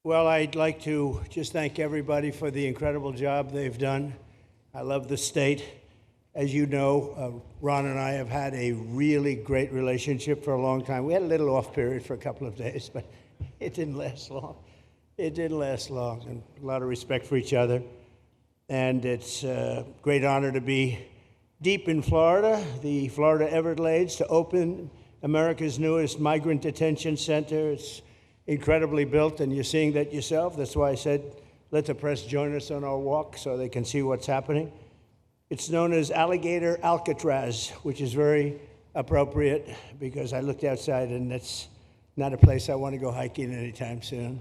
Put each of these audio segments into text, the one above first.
Well, I'd like to just thank everybody for the incredible job they've done. I love the state. As you know, Ron and I have had a really great relationship for a long time. We had a little off period for a couple of days, but it didn't last long. It didn't last long, and a lot of respect for each other. And it's a great honor to be deep in Florida, the Florida Everglades, to open America's newest migrant detention center. It's incredibly built, and you're seeing that yourself. That's why I said, let the press join us on our walk so they can see what's happening. It's known as Alligator Alcatraz, which is very appropriate because I looked outside and that's not a place I want to go hiking anytime soon.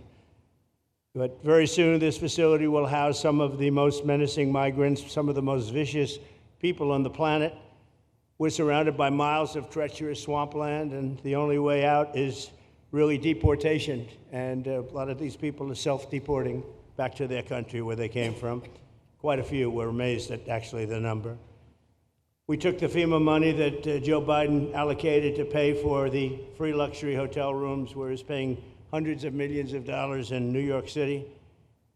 But very soon, this facility will house some of the most menacing migrants, some of the most vicious people on the planet. We're surrounded by miles of treacherous swampland, and the only way out is really deportation, and a lot of these people are self-deporting back to their country where they came from. Quite a few. We're amazed at actually the number. We took the FEMA money that Joe Biden allocated to pay for the free luxury hotel rooms, where he's paying hundreds of millions of dollars in New York City,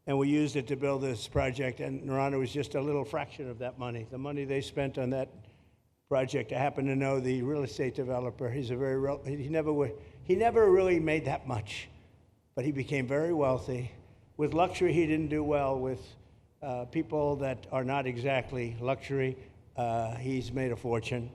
and we used it to build this project, and Ron, was just a little fraction of that money. The money they spent on that project, I happen to know the real estate developer. He's a he never really made that much, but he became very wealthy. With luxury, he didn't do well. With people that are not exactly luxury, he's made a fortune.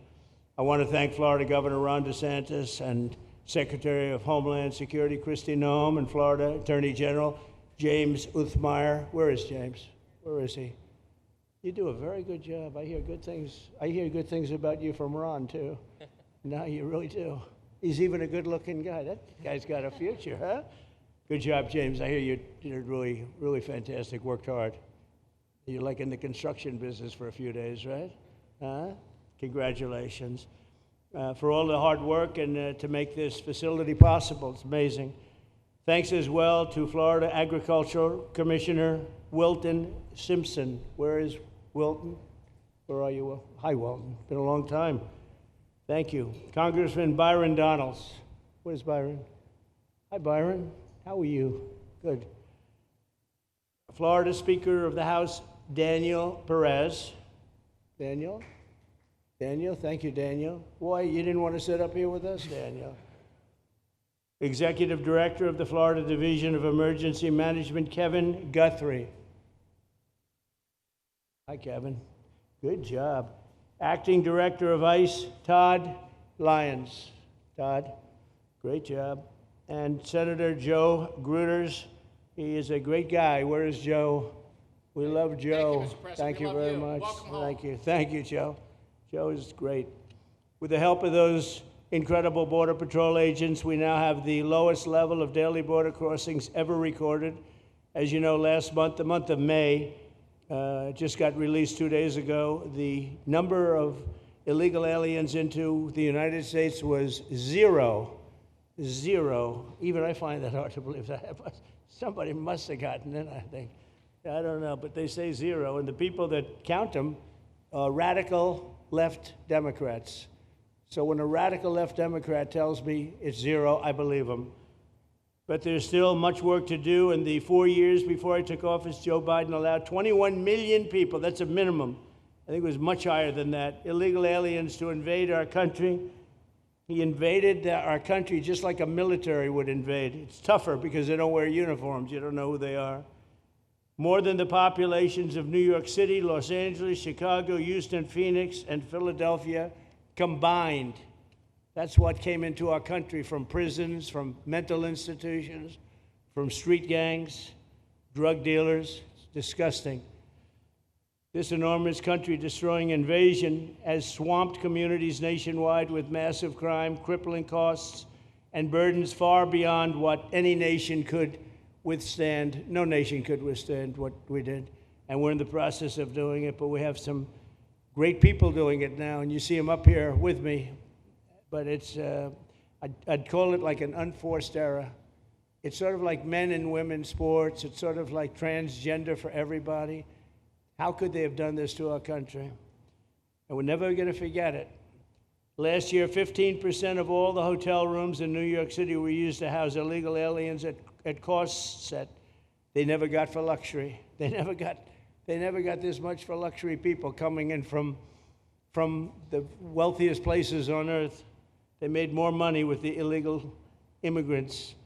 I want to thank Florida Governor Ron DeSantis and Secretary of Homeland Security Kristi Noem, and Florida Attorney General James Uthmeier. Where is James? Where is he? You do a very good job. I hear good things. I hear good things about you from Ron, too. No, you really do. He's even a good-looking guy. That guy's got a future, huh? Good job, James. I hear you did really, really fantastic. Worked hard. You're like in the construction business for a few days, right? Congratulations. For all the hard work and to make this facility possible. It's amazing. Thanks as well to Florida Agricultural Commissioner Wilton Simpson. Where is Wilton? Where are you, Will? Hi, Wilton. Been a long time. Thank you. Congressman Byron Donalds. Where's Byron? Hi, Byron. How are you? Good. Florida Speaker of the House, Daniel Perez. Daniel? Daniel? Thank you, Daniel. Why, you didn't want to sit up here with us, Daniel? Executive Director of the Florida Division of Emergency Management, Kevin Guthrie. Hi, Kevin. Good job. Acting Director of ICE, Todd Lyons. Todd, great job. And Senator Joe Gruters. He is a great guy. Where is Joe? We love Joe. Thank you, Mr. President. Thank you very much. Welcome home. Thank you. Thank you, Joe. Joe is great. With the help of those incredible Border Patrol agents, we now have the lowest level of daily border crossings ever recorded. As you know, last month, the month of May, just got released 2 days ago, the number of illegal aliens into the United States was zero. Zero. Even I find that hard to believe. That somebody must have gotten in, I think. I don't know, but they say zero. And the people that count them are radical left Democrats. So when a radical left Democrat tells me it's zero, I believe him. But there's still much work to do. In the 4 years before I took office, Joe Biden allowed 21 million people, that's a minimum, I think it was much higher than that, illegal aliens to invade our country. He invaded our country just like a military would invade. It's tougher because they don't wear uniforms. You don't know who they are. More than the populations of New York City, Los Angeles, Chicago, Houston, Phoenix, and Philadelphia combined. That's what came into our country from prisons, from mental institutions, from street gangs, drug dealers. It's disgusting. This enormous country-destroying invasion has swamped communities nationwide with massive crime, crippling costs, and burdens far beyond what any nation could withstand. No nation could withstand what we did, and we're in the process of doing it, but we have some great people doing it now, and you see them up here with me. But it's, I'd call it like an unforced era. It's sort of like men and women sports. It's sort of like transgender for everybody. How could they have done this to our country? And we're never going to forget it. Last year, 15% of all the hotel rooms in New York City were used to house illegal aliens at costs that they never got for luxury. They never got this much for luxury people coming in from the wealthiest places on earth. They made more money with the illegal immigrants,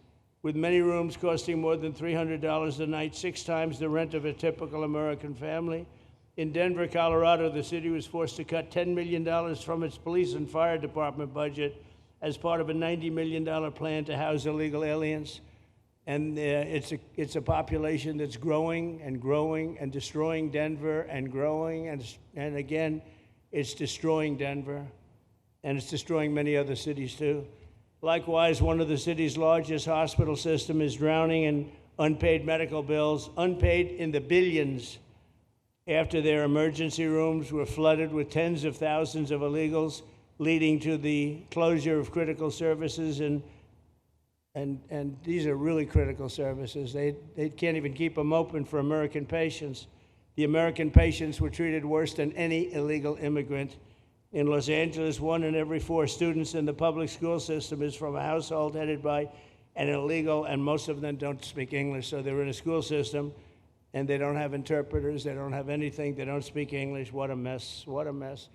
with many rooms costing more than $300 a night, 6 times the rent of a typical American family. In Denver, Colorado, the city was forced to cut $10 million from its police and fire department budget as part of a $90 million plan to house illegal aliens. And it's a population that's growing and growing and destroying Denver and growing. And again, it's destroying Denver. And it's destroying many other cities, too. Likewise, one of the city's largest hospital system is drowning in unpaid medical bills, unpaid in the billions, after their emergency rooms were flooded with tens of thousands of illegals, leading to the closure of critical services. And these are really critical services. They can't even keep them open for American patients. The American patients were treated worse than any illegal immigrant. In Los Angeles, 1 in every 4 students in the public school system is from a household headed by an illegal, and most of them don't speak English, so they're in a school system, and they don't have interpreters, they don't have anything, they don't speak English. What a mess, what a mess.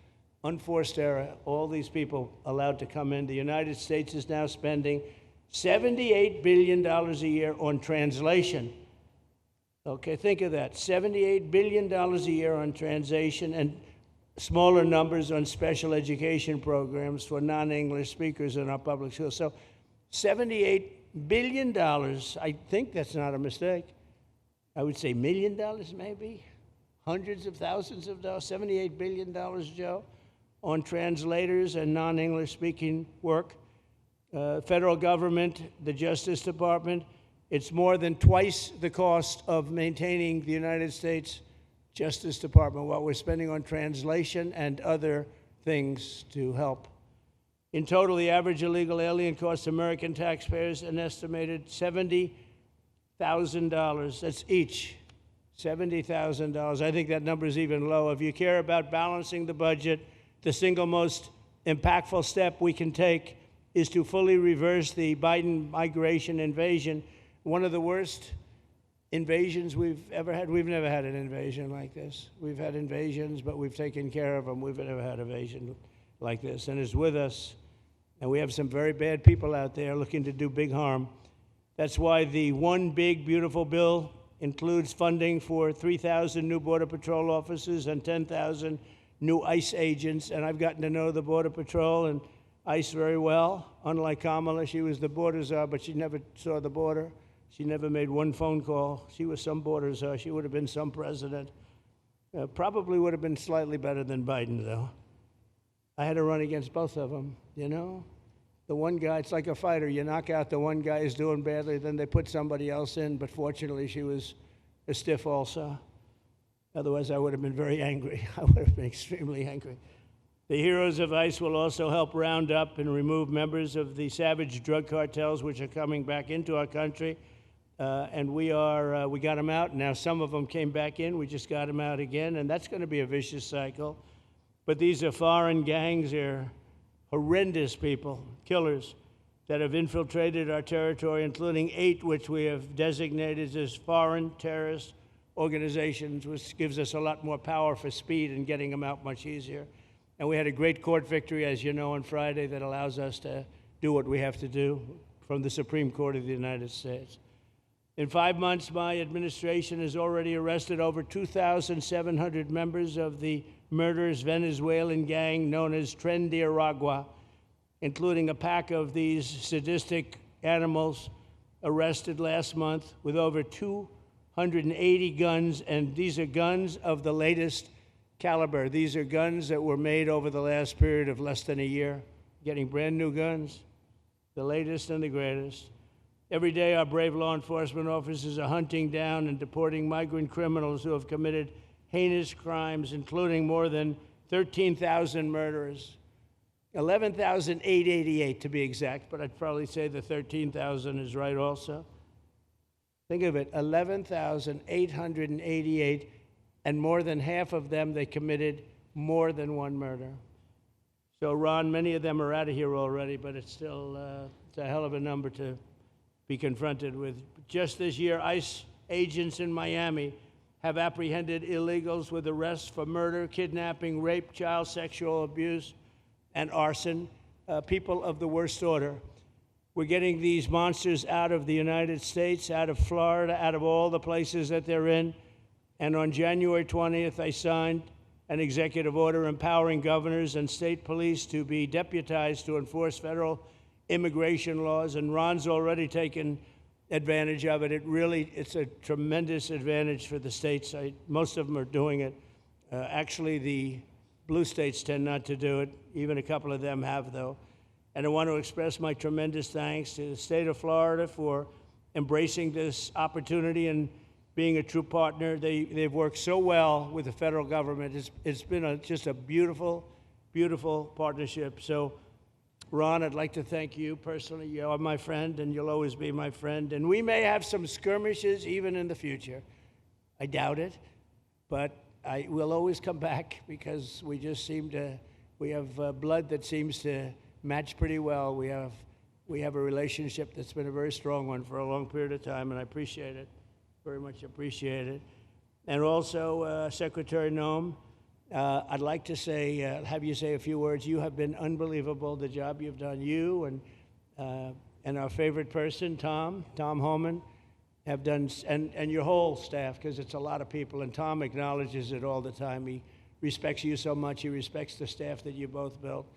Unforced error, all these people allowed to come in. The United States is now spending $78 billion a year on translation. Okay, think of that, $78 billion a year on translation, and smaller numbers on special education programs for non-English speakers in our public schools. So $78 billion, I think that's not a mistake. I would say $1 million maybe, hundreds of thousands of dollars, $78 billion, Joe, on translators and non-English speaking work. Federal government, the Justice Department, it's more than twice the cost of maintaining the United States Justice Department, what we're spending on translation and other things to help. In total, the average illegal alien costs American taxpayers an estimated $70,000. That's each, $70,000. I think that number is even low. If you care about balancing the budget, the single most impactful step we can take is to fully reverse the Biden migration invasion. One of the worst invasions we've ever had. We've never had an invasion like this. We've had invasions, but we've taken care of them. We've never had an invasion like this, and it's with us. And we have some very bad people out there looking to do big harm. That's why the One Big Beautiful Bill includes funding for 3,000 new Border Patrol officers and 10,000 new ICE agents. And I've gotten to know the Border Patrol and ICE very well. Unlike Kamala, she was the border czar, but she never saw the border. She never made one phone call. She was some border czar. She would have been some president. Probably would have been slightly better than Biden, though. I had to run against both of them, you know? The one guy, it's like a fighter. You knock out the one guy who's doing badly, then they put somebody else in, but fortunately she was a stiff also. Otherwise, I would have been very angry. I would have been extremely angry. The heroes of ICE will also help round up and remove members of the savage drug cartels which are coming back into our country. And we got them out. Now some of them came back in. We just got them out again, and that's going to be a vicious cycle. But these are foreign gangs. They're horrendous people, killers, that have infiltrated our territory, including 8 which we have designated as foreign terrorist organizations, which gives us a lot more power for speed and getting them out much easier. And we had a great court victory, as you know, on Friday that allows us to do what we have to do from the Supreme Court of the United States. In 5 months, my administration has already arrested over 2,700 members of the murderous Venezuelan gang known as Tren de Aragua, including a pack of these sadistic animals arrested last month with over 280 guns, and these are guns of the latest caliber. These are guns that were made over the last period of less than a year, getting brand new guns, the latest and the greatest. Every day, our brave law enforcement officers are hunting down and deporting migrant criminals who have committed heinous crimes, including more than 13,000 murderers, 11,888 to be exact, but I'd probably say the 13,000 is right also. Think of it, 11,888, and more than half of them, they committed more than one murder. So, Ron, many of them are out of here already, but it's still it's a hell of a number to be confronted with. Just this year, ICE agents in Miami have apprehended illegals with arrests for murder, kidnapping, rape, child sexual abuse, and arson, people of the worst order. We're getting these monsters out of the United States, out of Florida, out of all the places that they're in. And on January 20th, I signed an executive order empowering governors and state police to be deputized to enforce federal immigration laws, and Ron's already taken advantage of it. It's a tremendous advantage for the states. Most of them are doing it. Actually, the blue states tend not to do it. Even a couple of them have, though. And I want to express my tremendous thanks to the state of Florida for embracing this opportunity and being a true partner. They've worked so well with the federal government. It's been just a beautiful, beautiful partnership. So, Ron, I'd like to thank you personally. You are my friend, and you'll always be my friend. And we may have some skirmishes even in the future. I doubt it, but I will always come back because we just we have blood that seems to match pretty well. We have a relationship that's been a very strong one for a long period of time, and I appreciate it, very much appreciate it. And also, Secretary Noem, I'd like to have you say a few words. You have been unbelievable, the job you've done. You and our favorite person, Tom Homeland, have done, and your whole staff, because it's a lot of people, and Tom acknowledges it all the time. He respects you so much. He respects the staff that you both built.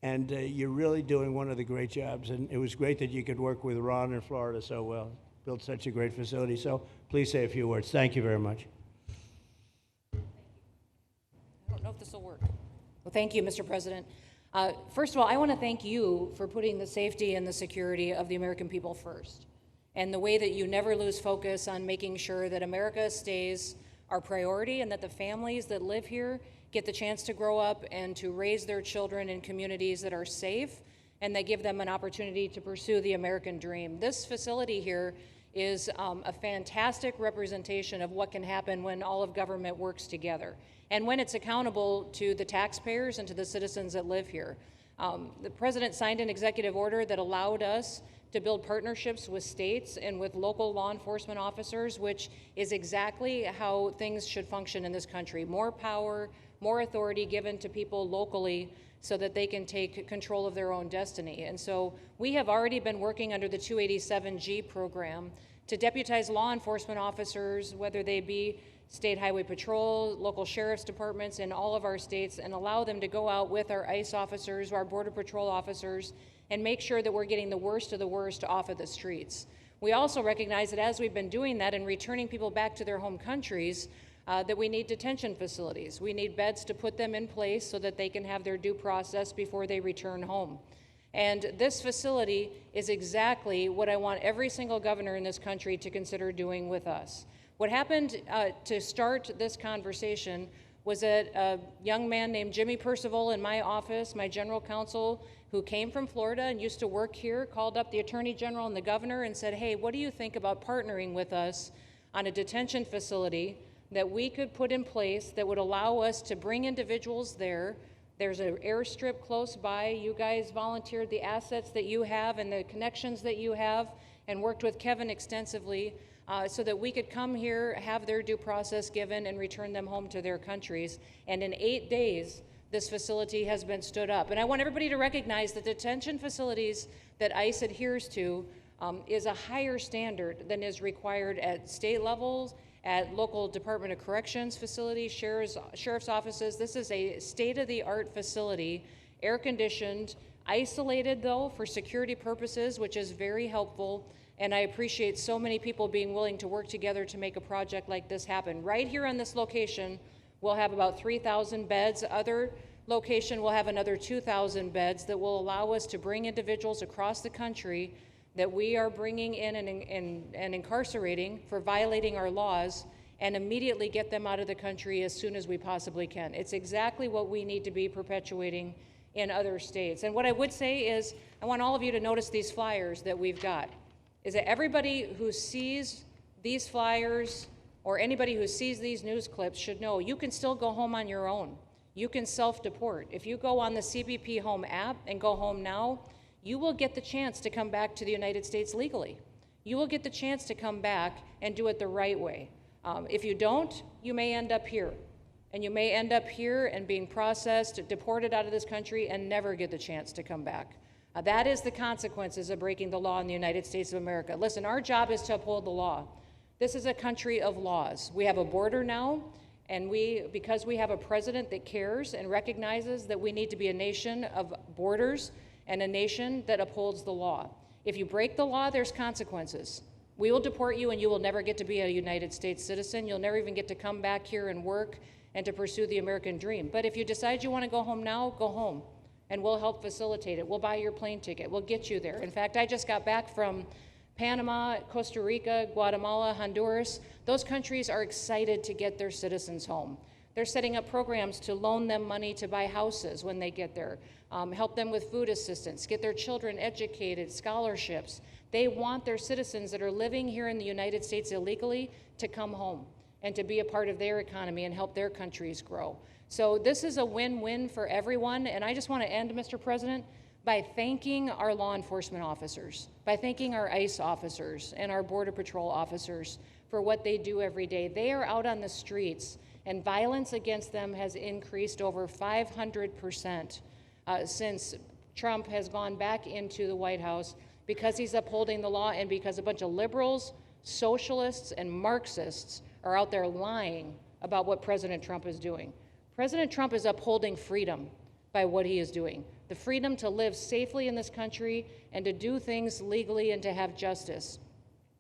And you're really doing one of the great jobs. And it was great that you could work with Ron in Florida so well. Built such a great facility. So please say a few words. Thank you very much. I don't know if this will work. Well, thank you, Mr. President. First of all, I want to thank you for putting the safety and the security of the American people first, and the way that you never lose focus on making sure that America stays our priority and that the families that live here get the chance to grow up and to raise their children in communities that are safe and that give them an opportunity to pursue the American dream. This facility here is a fantastic representation of what can happen when all of government works together and when it's accountable to the taxpayers and to the citizens that live here. The president signed an executive order that allowed us to build partnerships with states and with local law enforcement officers, which is exactly how things should function in this country. More power, more authority given to people locally so that they can take control of their own destiny. And so we have already been working under the 287G program to deputize law enforcement officers, whether they be state highway patrol, local sheriff's departments in all of our states, and allow them to go out with our ICE officers, our border patrol officers, and make sure that we're getting the worst of the worst off of the streets. We also recognize that as we've been doing that and returning people back to their home countries, that we need detention facilities. We need beds to put them in place so that they can have their due process before they return home. And this facility is exactly what I want every single governor in this country to consider doing with us. What happened to start this conversation was that a young man named Jimmy Percival in my office, my general counsel, who came from Florida and used to work here, called up the Attorney General and the governor and said, hey, what do you think about partnering with us on a detention facility that we could put in place that would allow us to bring individuals there? There's an airstrip close by. You guys volunteered the assets that you have and the connections that you have and worked with Kevin extensively so that we could come here, have their due process given, and return them home to their countries. And in 8 days, this facility has been stood up. And I want everybody to recognize that detention facilities that ICE adheres to is a higher standard than is required at state levels, at local Department of Corrections facilities, sheriff's offices. This is a state-of-the-art facility, air-conditioned, isolated, though, for security purposes, which is very helpful. And I appreciate so many people being willing to work together to make a project like this happen. Right here on this location, we'll have about 3,000 beds. Other location will have another 2,000 beds that will allow us to bring individuals across the country that we are bringing in and incarcerating for violating our laws and immediately get them out of the country as soon as we possibly can. It's exactly what we need to be perpetuating in other states. And what I would say is, I want all of you to notice these flyers that we've got, is that everybody who sees these flyers or anybody who sees these news clips should know you can still go home on your own. You can self-deport. If you go on the CBP Home app and go home now, you will get the chance to come back to the United States legally. You will get the chance to come back and do it the right way. If you don't, you may end up here. And you may end up here and being processed, deported out of this country, and never get the chance to come back. That is the consequences of breaking the law in the United States of America. Listen, our job is to uphold the law. This is a country of laws. We have a border now, and because we have a president that cares and recognizes that we need to be a nation of borders and a nation that upholds the law. If you break the law, there's consequences. We will deport you, and you will never get to be a United States citizen. You'll never even get to come back here and work and to pursue the American dream. But if you decide you want to go home now, go home, and we'll help facilitate it. We'll buy your plane ticket. We'll get you there. In fact, I just got back from Panama, Costa Rica, Guatemala, Honduras. Those countries are excited to get their citizens home. They're setting up programs to loan them money to buy houses when they get there, help them with food assistance, get their children educated, scholarships. They want their citizens that are living here in the United States illegally to come home and to be a part of their economy and help their countries grow. So this is a win-win for everyone, and I just want to end, Mr. President, by thanking our law enforcement officers, by thanking our ICE officers and our Border Patrol officers for what they do every day. They are out on the streets, and violence against them has increased over 500% since Trump has gone back into the White House, because he's upholding the law and because a bunch of liberals, socialists, and Marxists are out there lying about what President Trump is doing. President Trump is upholding freedom by what he is doing. The freedom to live safely in this country and to do things legally and to have justice.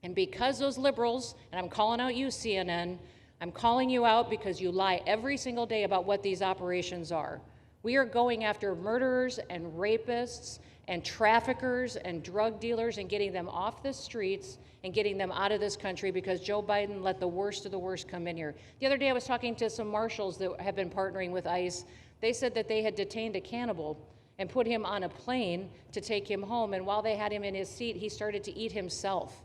And because those liberals, and I'm calling out you, CNN, I'm calling you out because you lie every single day about what these operations are. We are going after murderers and rapists and traffickers and drug dealers and getting them off the streets and getting them out of this country because Joe Biden let the worst of the worst come in here. The other day I was talking to some marshals that have been partnering with ICE. They said that they had detained a cannibal and put him on a plane to take him home, and while they had him in his seat, he started to eat himself,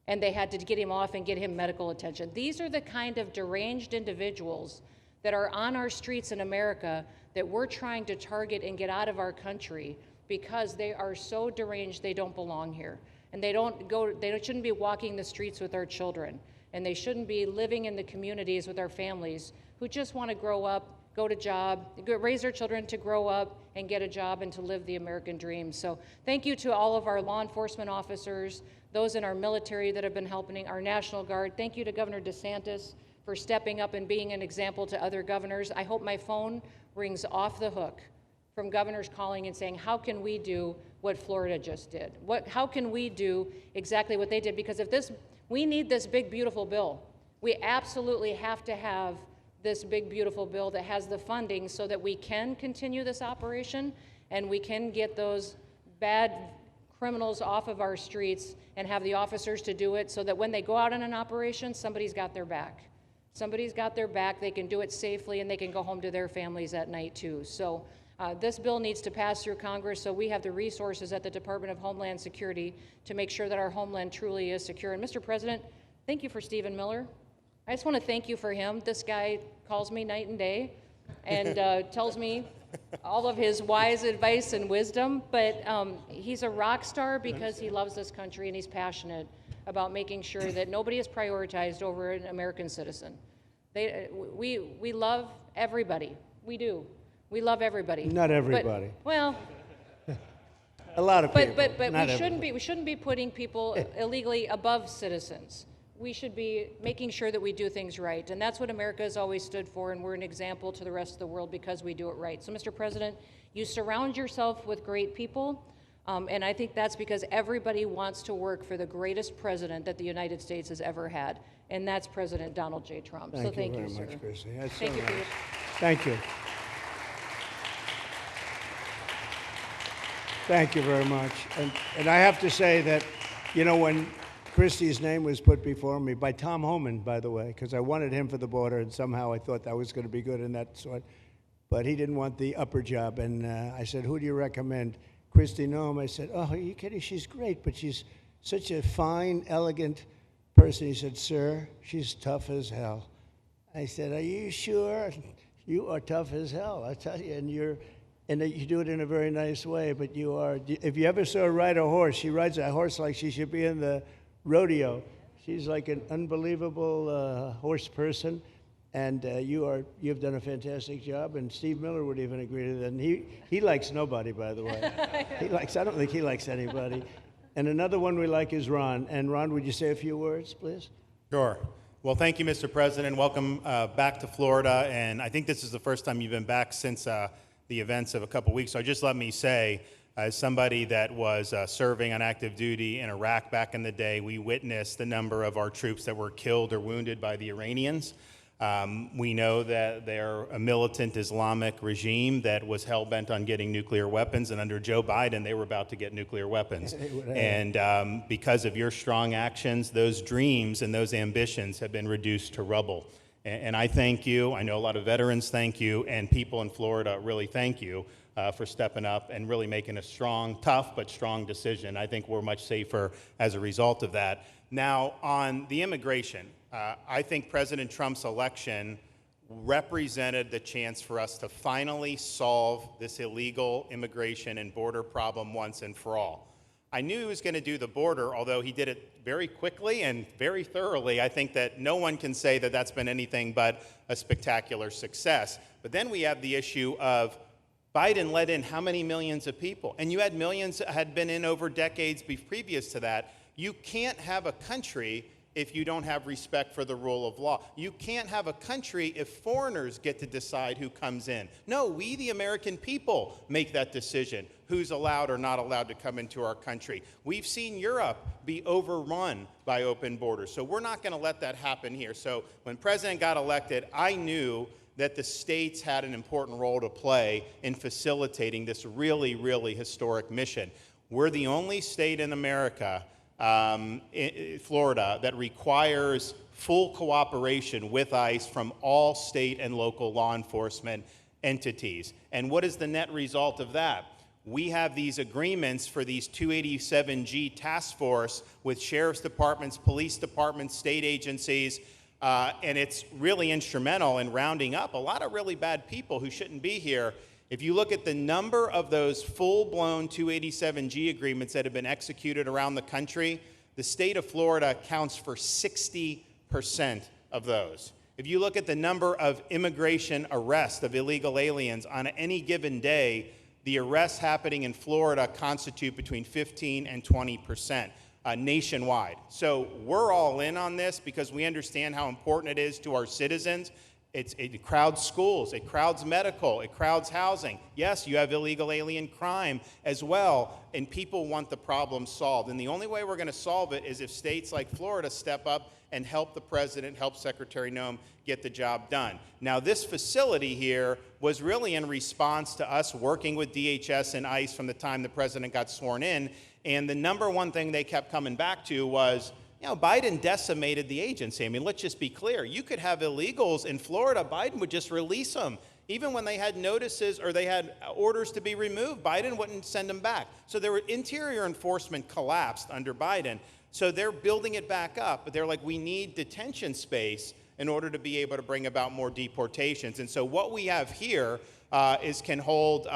and they had to get him off and get him medical attention. These are the kind of deranged individuals that are on our streets in America that we're trying to target and get out of our country because they are so deranged they don't belong here. And they shouldn't be walking the streets with our children, and they shouldn't be living in the communities with our families who just want to grow up, go to job, raise their children to grow up and get a job and to live the American dream. So thank you to all of our law enforcement officers, those in our military that have been helping, our National Guard. Thank you to Governor DeSantis for stepping up and being an example to other governors. I hope my phone rings off the hook from governors calling and saying, how can we do what Florida just did? How can we do exactly what they did? Because we need this big, beautiful bill. We absolutely have to have this big, beautiful bill that has the funding so that we can continue this operation and we can get those bad criminals off of our streets and have the officers to do it so that when they go out on an operation, somebody's got their back. Somebody's got their back, they can do it safely, and they can go home to their families at night too. So this bill needs to pass through Congress so we have the resources at the Department of Homeland Security to make sure that our homeland truly is secure. And Mr. President, thank you for Stephen Miller. I just want to thank you for him. This guy calls me night and day and tells me all of his wise advice and wisdom, but he's a rock star because he loves this country and he's passionate about making sure that nobody is prioritized over an American citizen. We love everybody. We do. We love everybody. Not everybody. But, well, a lot of people. But we shouldn't be putting people illegally above citizens. We should be making sure that we do things right, and that's what America has always stood for, and we're an example to the rest of the world because we do it right. So, Mr. President, you surround yourself with great people, and I think that's because everybody wants to work for the greatest president that the United States has ever had, and that's President Donald J. Trump. Thank you very sir. much, Kristi. That's Thank so you for nice. your. Thank you. Thank you very much. And I have to say that, you know, when Kristi's name was put before me by Tom Homan, by the way, because I wanted him for the border, and somehow I thought that was going to be good in that sort. But he didn't want the upper job, and I said, who do you recommend? Kristi Noem. I said, oh, are you kidding? She's great, but she's such a fine, elegant person. He said, sir, she's tough as hell. I said, are you sure? you are tough as hell, I tell you, and you do it in a very nice way, but you are, if you ever saw her ride a horse, she rides a horse like she should be in the rodeo. She's like an unbelievable horse person, and you've done a fantastic job, and Steve Miller would even agree to that, and he likes nobody, by the way. I don't think he likes anybody. And another one we like is Ron. And Ron, would you say a few words, please? Sure. Well, thank you, Mr. President. Welcome back to Florida. And I think this is the first time you've been back since the events of a couple weeks. So just let me say, as somebody that was serving on active duty in Iraq back in the day, we witnessed the number of our troops that were killed or wounded by the Iranians. We know that they're a militant Islamic regime that was hell-bent on getting nuclear weapons, and under Joe Biden, they were about to get nuclear weapons. And because of your strong actions, those dreams and those ambitions have been reduced to rubble. And I thank you. I know a lot of veterans thank you, and people in Florida really thank you for stepping up and really making a strong, tough, but strong decision. I think we're much safer as a result of that. Now, on the immigration, I think President Trump's election represented the chance for us to finally solve this illegal immigration and border problem once and for all. I knew he was going to do the border, although he did it very quickly and very thoroughly. I think that no one can say that that's been anything but a spectacular success. But then we have the issue of Biden let in how many millions of people? And you had millions that had been in over decades previous to that. You can't have a country if you don't have respect for the rule of law. You can't have a country if foreigners get to decide who comes in. No, we, the American people, make that decision, who's allowed or not allowed to come into our country. We've seen Europe be overrun by open borders, so we're not going to let that happen here. So when President got elected, I knew that the states had an important role to play in facilitating this really, really historic mission. We're the only state in America, Florida, that requires full cooperation with ICE from all state and local law enforcement entities. And what is the net result of that? We have these agreements for these 287G task force with sheriff's departments, police departments, state agencies, and it's really instrumental in rounding up a lot of really bad people who shouldn't be here. If you look at the number of those full-blown 287G agreements that have been executed around the country, the state of Florida accounts for 60% of those. If you look at the number of immigration arrests of illegal aliens on any given day, the arrests happening in Florida constitute between 15 and 20%. Nationwide. So we're all in on this because we understand how important it is to our citizens. It crowds schools, it crowds medical, it crowds housing. Yes, you have illegal alien crime as well, and people want the problem solved. And the only way we're going to solve it is if states like Florida step up and help the president, help Secretary Noem get the job done. Now, this facility here was really in response to us working with DHS and ICE from the time the president got sworn in. And the number one thing they kept coming back to was, you know, Biden decimated the agency. I mean, let's just be clear. You could have illegals in Florida. Biden would just release them. Even when they had notices or they had orders to be removed, Biden wouldn't send them back. So their interior enforcement collapsed under Biden. So they're building it back up. But they're like, we need detention space in order to be able to bring about more deportations. And so what we have here can hold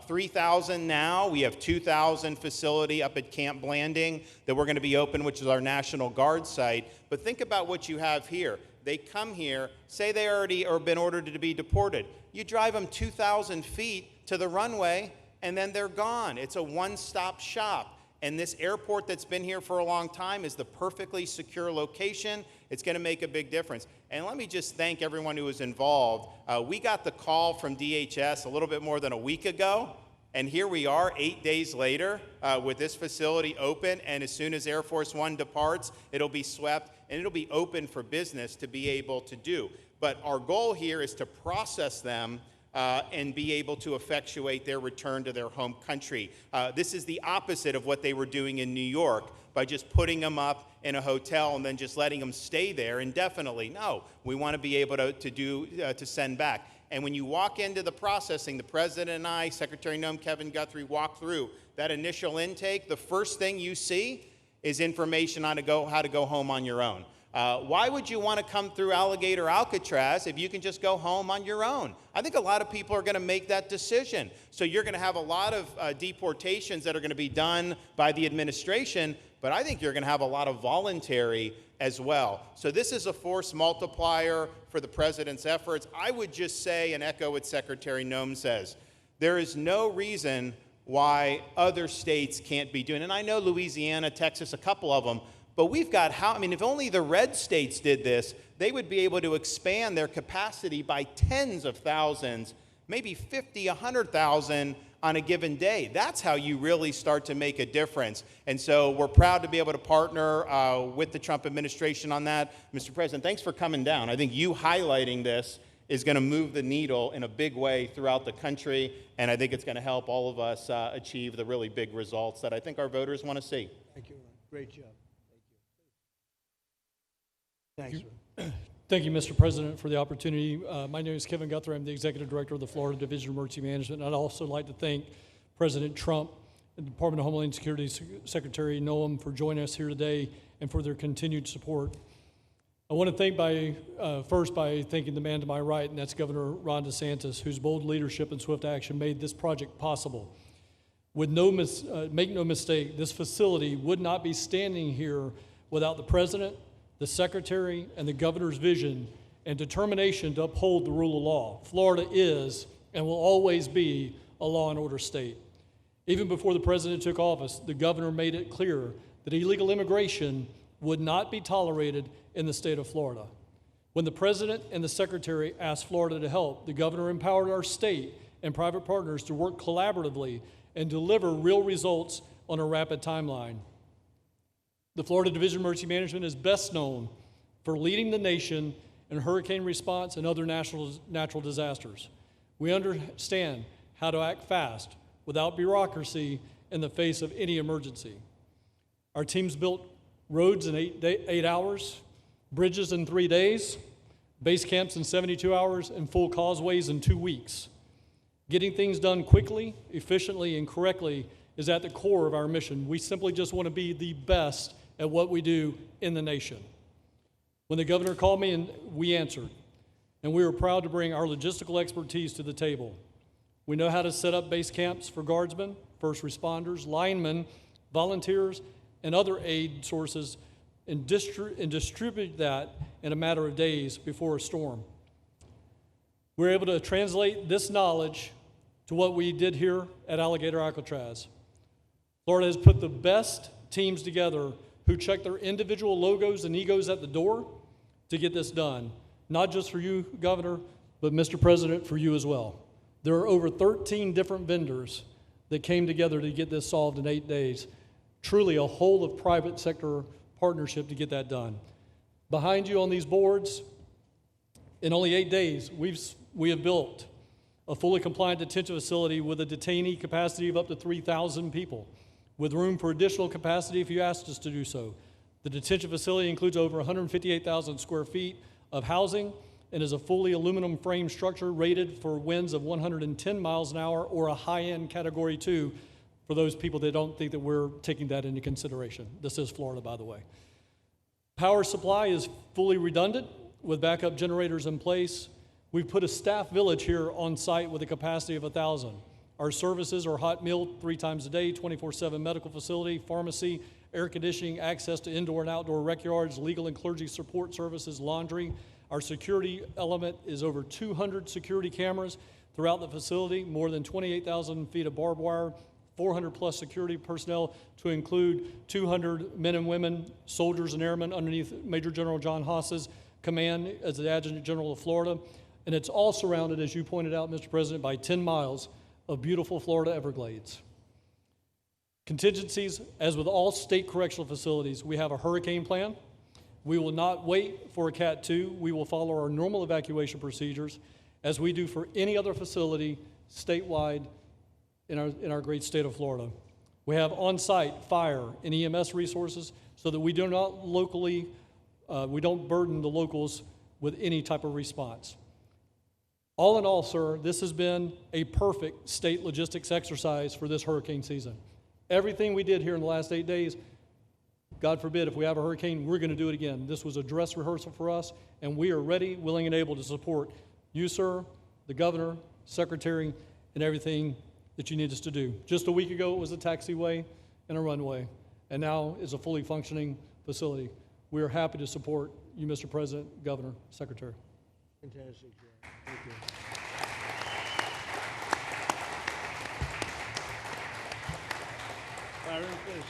3,000 now. We have 2,000 facility up at Camp Blanding that we're going to be open, which is our National Guard site. But think about what you have here. They come here, say they already or been ordered to be deported. You drive them 2,000 feet to the runway, and then they're gone. It's a one-stop shop. And this airport that's been here for a long time is the perfectly secure location. It's going to make a big difference. And let me just thank everyone who was involved. We got the call from DHS a little bit more than a week ago, and here we are 8 days later with this facility open, and as soon as Air Force One departs, it'll be swept, and it'll be open for business to be able to do. But our goal here is to process them and be able to effectuate their return to their home country. This is the opposite of what they were doing in New York by just putting them up in a hotel and then just letting them stay there indefinitely. No, we want to be able to send back. And when you walk into the processing, the president and I, Secretary Noem, Kevin Guthrie, walk through that initial intake, the first thing you see is information on how to go home on your own. Why would you want to come through Alligator Alcatraz if you can just go home on your own? I think a lot of people are going to make that decision. So you're going to have a lot of deportations that are going to be done by the administration, but I think you're going to have a lot of voluntary as well. So this is a force multiplier for the president's efforts. I would just say and echo what Secretary Noem says. There is no reason why other states can't be doing it. And I know Louisiana, Texas, a couple of them, but we've got if only the red states did this, they would be able to expand their capacity by tens of thousands, maybe 50, 100,000 on a given day. That's how you really start to make a difference. And so we're proud to be able to partner with the Trump administration on that. Mr. President, thanks for coming down. I think you highlighting this is going to move the needle in a big way throughout the country, and I think it's going to help all of us achieve the really big results that I think our voters want to see. Thank you, Ron. Great job. Thanks, Ron. Thank you, Mr. President, for the opportunity. My name is Kevin Guthrie. I'm the Executive Director of the Florida Division of Emergency Management. And I'd also like to thank President Trump and the Department of Homeland Security Secretary Noem for joining us here today and for their continued support. I want to thank first by thanking the man to my right, and that's Governor Ron DeSantis, whose bold leadership and swift action made this project possible. Make no mistake, this facility would not be standing here without the President, the Secretary, and the Governor's vision and determination to uphold the rule of law. Florida is and will always be a law and order state. Even before the President took office, the Governor made it clear that illegal immigration would not be tolerated in the state of Florida. When the President and the Secretary asked Florida to help, the Governor empowered our state and private partners to work collaboratively and deliver real results on a rapid timeline. The Florida Division of Emergency Management is best known for leading the nation in hurricane response and other natural disasters. We understand how to act fast without bureaucracy in the face of any emergency. Our teams built roads in 8 hours, bridges in 3 days, base camps in 72 hours, and full causeways in 2 weeks. Getting things done quickly, efficiently, and correctly is at the core of our mission. We simply just want to be the best at what we do in the nation. When the Governor called me, and we answered, and we were proud to bring our logistical expertise to the table. We know how to set up base camps for guardsmen, first responders, linemen, volunteers, and other aid sources, and distribute that in a matter of days before a storm. We're able to translate this knowledge to what we did here at Alligator Alcatraz. Florida has put the best teams together who check their individual logos and egos at the door to get this done. Not just for you, Governor, but Mr. President, for you as well. There are over 13 different vendors that came together to get this solved in 8 days. Truly a whole of private sector partnership to get that done. Behind you on these boards, in only 8 days, we have built a fully compliant detention facility with a detainee capacity of up to 3,000 people, with room for additional capacity if you asked us to do so. The detention facility includes over 158,000 square feet of housing and is a fully aluminum frame structure rated for winds of 110 miles an hour or a high-end Category 2 for those people that don't think that we're taking that into consideration. This is Florida, by the way. Power supply is fully redundant with backup generators in place. We've put a staff village here on site with a capacity of 1,000. Our services are hot meal 3 times a day, 24/7 medical facility, pharmacy, air conditioning, access to indoor and outdoor rec yards, legal and clergy support services, laundry. Our security element is over 200 security cameras throughout the facility, more than 28,000 feet of barbed wire, 400 plus security personnel to include 200 men and women, soldiers and airmen underneath Major General John Haas's command as the Adjutant General of Florida. And it's all surrounded, as you pointed out, Mr. President, by 10 miles of beautiful Florida Everglades. Contingencies, as with all state correctional facilities, we have a hurricane plan. We will not wait for a Cat 2. We will follow our normal evacuation procedures as we do for any other facility statewide in our great state of Florida. We have on-site fire and EMS resources so that we don't burden the locals with any type of response. All in all, sir, this has been a perfect state logistics exercise for this hurricane season. Everything we did here in the last 8 days, God forbid, if we have a hurricane, we're going to do it again. This was a dress rehearsal for us, and we are ready, willing, and able to support you, sir, the governor, secretary, and everything that you need us to do. Just a week ago, it was a taxiway and a runway, and now it's a fully functioning facility. We are happy to support you, Mr. President, Governor, Secretary. Fantastic job. Thank you. Byron, please.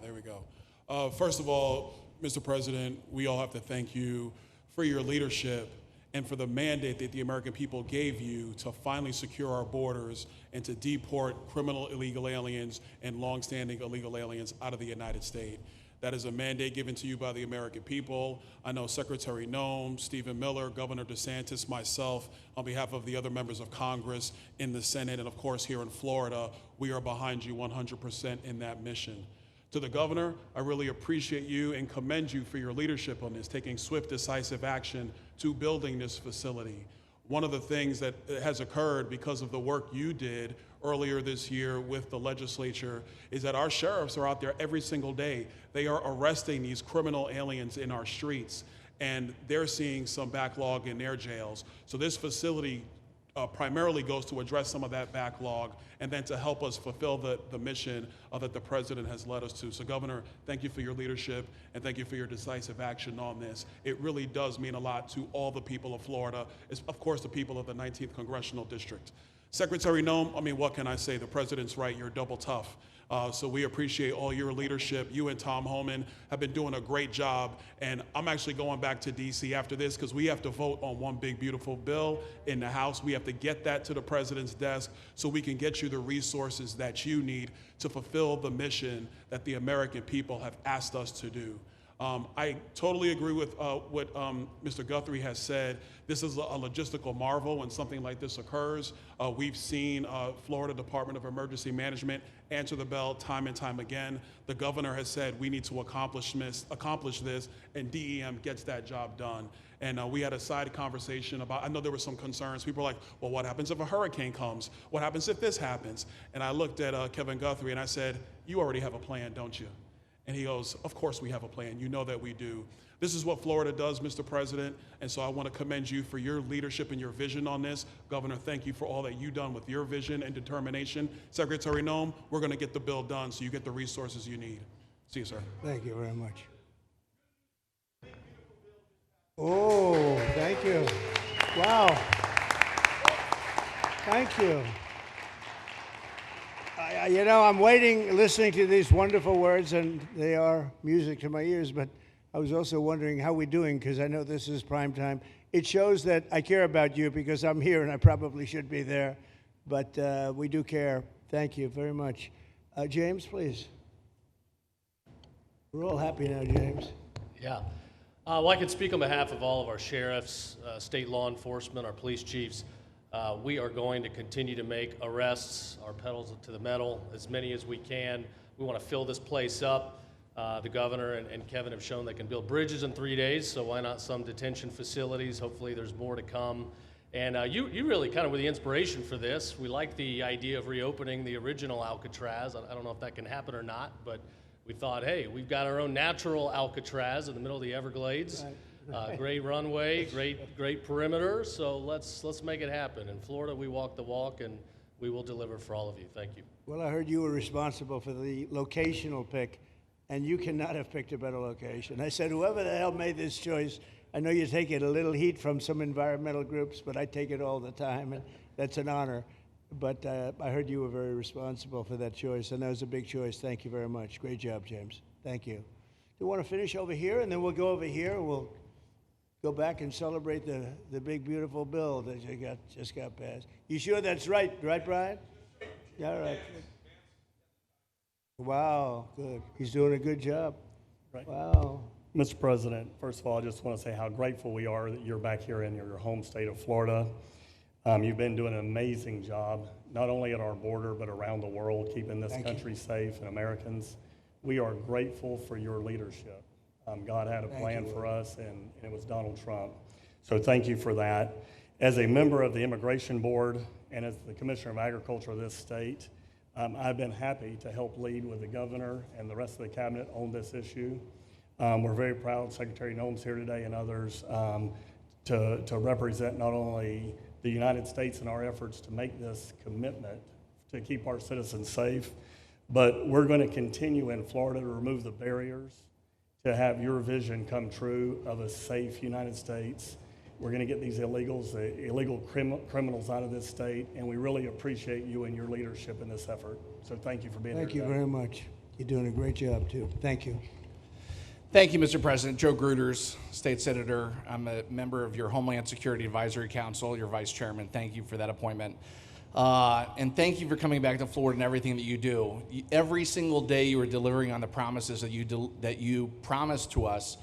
There we go. First of all, Mr. President, we all have to thank you for your leadership and for the mandate that the American people gave you to finally secure our borders and to deport criminal illegal aliens and longstanding illegal aliens out of the United States. That is a mandate given to you by the American people. I know Secretary Noem, Stephen Miller, Governor DeSantis, myself, on behalf of the other members of Congress in the Senate, and of course here in Florida, we are behind you 100% in that mission. To the governor, I really appreciate you and commend you for your leadership on this, taking swift, decisive action to building this facility. One of the things that has occurred because of the work you did earlier this year with the legislature is that our sheriffs are out there every single day. They are arresting these criminal aliens in our streets, and they're seeing some backlog in their jails. So this facility primarily goes to address some of that backlog and then to help us fulfill the mission that the president has led us to. So Governor, thank you for your leadership and thank you for your decisive action on this. It really does mean a lot to all the people of Florida, of course the people of the 19th Congressional District. Secretary Noem, I mean, what can I say? The president's right, you're double tough. So we appreciate all your leadership. You and Tom Homan have been doing a great job. And I'm actually going back to DC after this because we have to vote on one big, beautiful bill in the House. We have to get that to the president's desk so we can get you the resources that you need to fulfill the mission that the American people have asked us to do. I totally agree with what Mr. Guthrie has said. This is a logistical marvel when something like this occurs. We've seen Florida Department of Emergency Management answer the bell time and time again. The governor has said we need to accomplish this, and DEM gets that job done. And we had a side conversation about, I know there were some concerns. People were like, well, what happens if a hurricane comes? What happens if this happens? And I looked at Kevin Guthrie and I said, you already have a plan, don't you? And he goes, of course we have a plan. You know that we do. This is what Florida does, Mr. President, and so I want to commend you for your leadership and your vision on this. Governor, thank you for all that you've done with your vision and determination. Secretary Noem, we're going to get the bill done so you get the resources you need. See you, sir. Thank you very much. Oh, thank you. Wow. Thank you. You know, I'm waiting, listening to these wonderful words, and they are music to my ears, but I was also wondering how we're doing, because I know this is prime time. It shows that I care about you, because I'm here, and I probably should be there, but we do care. Thank you very much. James, please. We're all happy now, James. Yeah. Well, I can speak on behalf of all of our sheriffs, state law enforcement, our police chiefs. We are going to continue to make arrests, our pedals to the metal, as many as we can. We want to fill this place up. The governor and Kevin have shown they can build bridges in 3 days, so why not some detention facilities? Hopefully there's more to come. And you really kind of were the inspiration for this. We like the idea of reopening the original Alcatraz. I don't know if that can happen or not, but we thought, hey, we've got our own natural Alcatraz in the middle of the Everglades. Right. Great runway, great perimeter, so let's make it happen. In Florida, we walk the walk, and we will deliver for all of you. Thank you. Well, I heard you were responsible for the locational pick, and you cannot have picked a better location. I said, whoever the hell made this choice, I know you take it a little heat from some environmental groups, but I take it all the time, and that's an honor. But I heard you were very responsible for that choice, and that was a big choice. Thank you very much. Great job, James. Thank you. Do you want to finish over here, and then we'll go over here? We'll go back and celebrate the big, beautiful bill that you just got passed. You sure that's right, Brian? Yeah, all right. Wow, good. He's doing a good job. Right. Wow. Mr. President, first of all, I just want to say how grateful we are that you're back here in your home state of Florida. You've been doing an amazing job, not only at our border, but around the world, keeping this country safe and Americans. We are grateful for your leadership. God had a plan for us, and it was Donald Trump. So thank you for that. As a member of the Immigration Board and as the Commissioner of Agriculture of this state, I've been happy to help lead with the governor and the rest of the cabinet on this issue. We're very proud Secretary Noem's here today and others to represent not only the United States in our efforts to make this commitment to keep our citizens safe, but we're going to continue in Florida to remove the barriers to have your vision come true of a safe United States. We're going to get these illegal criminals out of this state, and we really appreciate you and your leadership in this effort. So thank you for being here Thank you today. very much. You're doing a great job, too. Thank you. Thank you, Mr. President. Joe Gruters, State Senator. I'm a member of your Homeland Security Advisory Council, your Vice Chairman. Thank you for that appointment. And thank you for coming back to Florida and everything that you do. Every single day you are delivering on the promises that you promised to us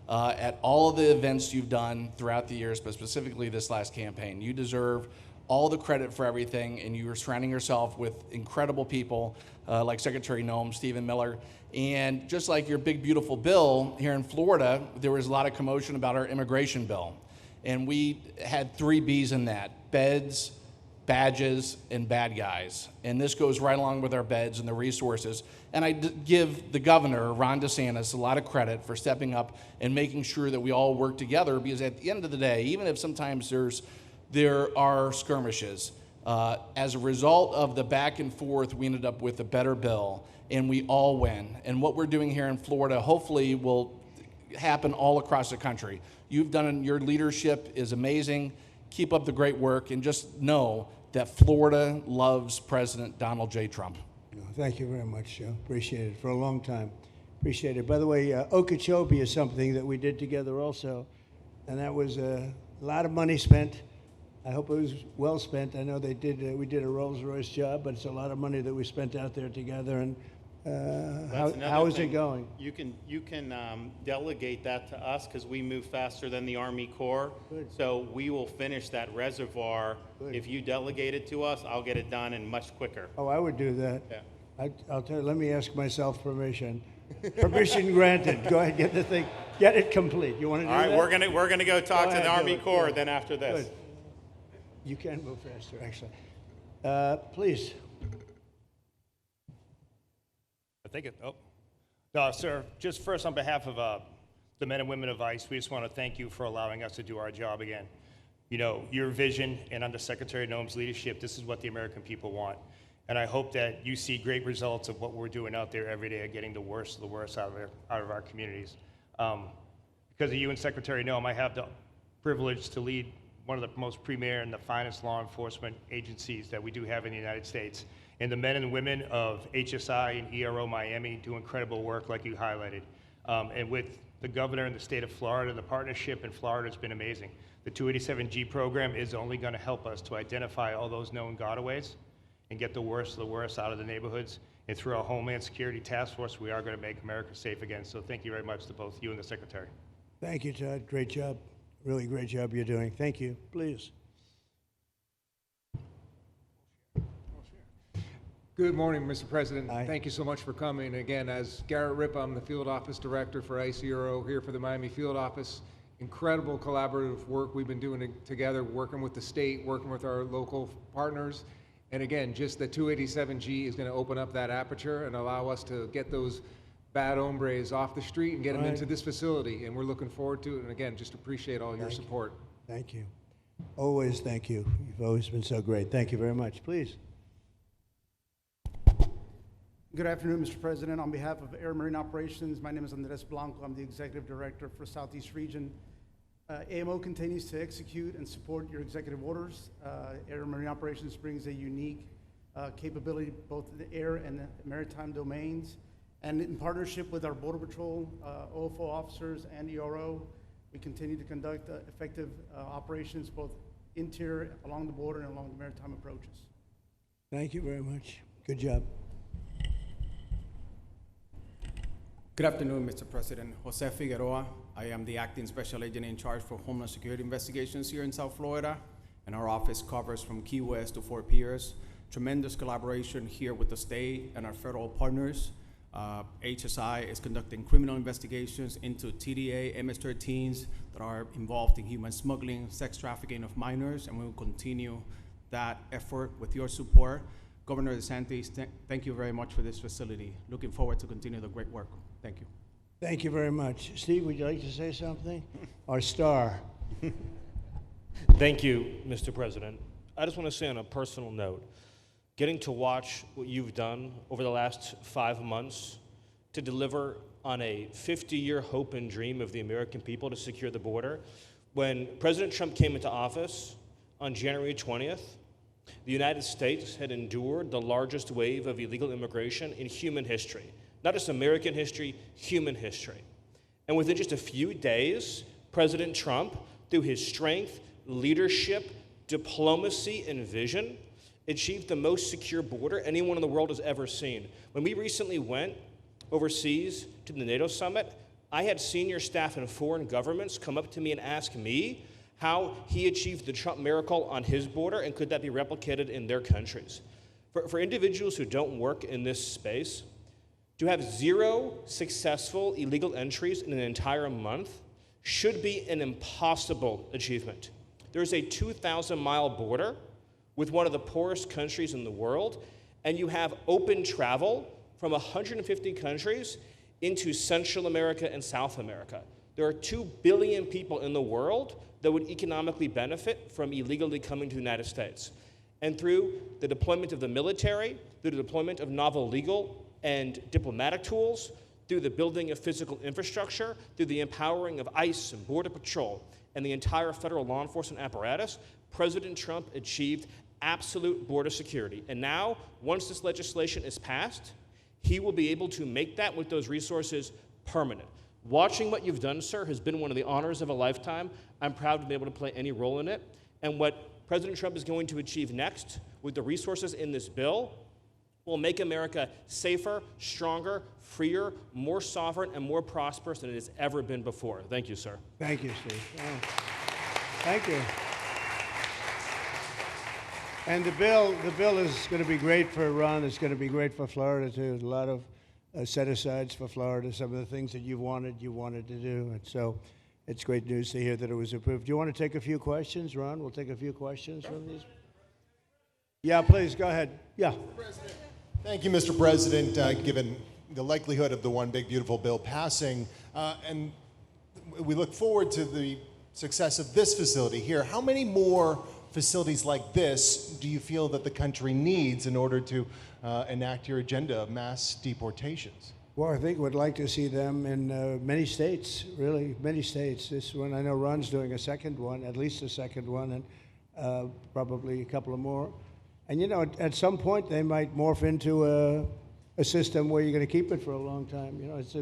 at all of the events you've done throughout the years, but specifically this last campaign. You deserve all the credit for everything, and you are surrounding yourself with incredible people like Secretary Noem, Stephen Miller, and just like your big, beautiful bill here in Florida, there was a lot of commotion about our immigration bill. And we had 3 B's in that: beds, badges, and bad guys. And this goes right along with our beds and the resources. And I give the governor, Ron DeSantis, a lot of credit for stepping up and making sure that we all work together, because at the end of the day, even if sometimes there are skirmishes, as a result of the back and forth, we ended up with a better bill, and we all win. And what we're doing here in Florida hopefully will happen all across the country. You've done, your leadership is amazing. Keep up the great work, and just know that Florida loves President Donald J. Trump. Thank you very much, Joe. Appreciate it for a long time. Appreciate it. By the way, Okeechobee is something that we did together also, and that was a lot of money spent. I hope it was well spent. I know we did a Rolls-Royce job, but it's a lot of money that we spent out there together. And how is it going? You can delegate that to us, because we move faster than the Army Corps. Good. So we will finish that reservoir. Good. If you delegate it to us, I'll get it done and much quicker. Oh, I would do that. Yeah. I'll tell you, let me ask myself permission. Permission granted. Go ahead, get the thing, get it complete. You want to do All right, that? we're gonna go talk Go to the ahead, do Army it. Corps Yeah. then after this. Good. You can move faster, actually. Please. No, sir, just first on behalf of the men and women of ICE, we just want to thank you for allowing us to do our job again. You know, your vision and under Secretary Noem's leadership, this is what the American people want. And I hope that you see great results of what we're doing out there every day of getting the worst of the worst out of our communities. Because of you and Secretary Noem, I have the privilege to lead one of the most premier and the finest law enforcement agencies that we do have in the United States. And the men and women of HSI and ERO Miami do incredible work like you highlighted. And with the governor in the state of Florida, the partnership in Florida has been amazing. The 287G program is only going to help us to identify all those known gotaways and get the worst of the worst out of the neighborhoods. And through our Homeland Security Task Force, we are going to make America safe again. So thank you very much to both you and the Secretary. Thank you, Todd. Great job. Really great job you're doing. Thank you. Please. Good morning, Mr. President. Hi. Thank you so much for coming. Again, as Garrett Ripp, I'm the Field Office Director for ICRO here for the Miami Field Office. Incredible collaborative work we've been doing together, working with the state, working with our local partners. And again, just the 287G is going to open up that aperture and allow us to get those bad hombres off the street and get them into this facility. And we're looking forward to it. And again, just appreciate all your support. Thank you. Always thank you. You've always been so great. Thank you very much. Please. Good afternoon, Mr. President. On behalf of Air Marine Operations, my name is Andres Blanco. I'm the Executive Director for Southeast Region. AMO continues to execute and support your executive orders. Air Marine Operations brings a unique capability both in the air and the maritime domains. And in partnership with our Border Patrol, OFO officers, and ERO, we continue to conduct effective operations both interior, along the border, and along the maritime approaches. Thank you very much. Good job. Good afternoon, Mr. President. Jose Figueroa. I am the Acting Special Agent in charge for Homeland Security Investigations here in South Florida, and our office covers from Key West to Fort Pierce. Tremendous collaboration here with the state and our federal partners. HSI is conducting criminal investigations into TDA, MS-13s that are involved in human smuggling, sex trafficking of minors, and we will continue that effort with your support. Governor DeSantis, thank you very much for this facility. Looking forward to continue the great work. Thank you. Thank you very much. Steve, would you like to say something? Our star. Thank you, Mr. President. I just want to say on a personal note, getting to watch what you've done over the last 5 months to deliver on a 50-year hope and dream of the American people to secure the border. When President Trump came into office on January 20th, the United States had endured the largest wave of illegal immigration in human history. Not just American history, human history. And within just a few days, President Trump, through his strength, leadership, diplomacy, and vision, achieved the most secure border anyone in the world has ever seen. When we recently went overseas to the NATO summit, I had senior staff in foreign governments come up to me and ask me how he achieved the Trump miracle on his border and could that be replicated in their countries. For individuals who don't work in this space, to have 0 successful illegal entries in an entire month should be an impossible achievement. There's a 2,000-mile border with one of the poorest countries in the world, and you have open travel from 150 countries into Central America and South America. There are 2 billion people in the world that would economically benefit from illegally coming to the United States. And through the deployment of the military, through the deployment of novel legal and diplomatic tools, through the building of physical infrastructure, through the empowering of ICE and Border Patrol, and the entire federal law enforcement apparatus, President Trump achieved absolute border security. And now, once this legislation is passed, he will be able to make that with those resources permanent. Watching what you've done, sir, has been one of the honors of a lifetime. I'm proud to be able to play any role in it. And what President Trump is going to achieve next with the resources in this bill will make America safer, stronger, freer, more sovereign, and more prosperous than it has ever been before. Thank you, sir. Thank you, Steve. Oh. Thank you. And the bill is going to be great for Ron. It's going to be great for Florida, too. A lot of set-asides for Florida, some of the things that you wanted to do. And so it's great news to hear that it was approved. Do you want to take a few questions, Ron? We'll take a few questions from these. Yeah, please, go ahead. Yeah. Thank you, Mr. President. Given the likelihood of the One Big Beautiful Bill passing, and we look forward to the success of this facility here, how many more facilities like this do you feel that the country needs in order to enact your agenda of mass deportations? Well, I think we'd like to see them in many states, really, many states. This one, I know Ron's doing a second one, at least a second one, and probably a couple of more. And, you know, at some point, they might morph into a system where you're going to keep it for a long time. You know, it's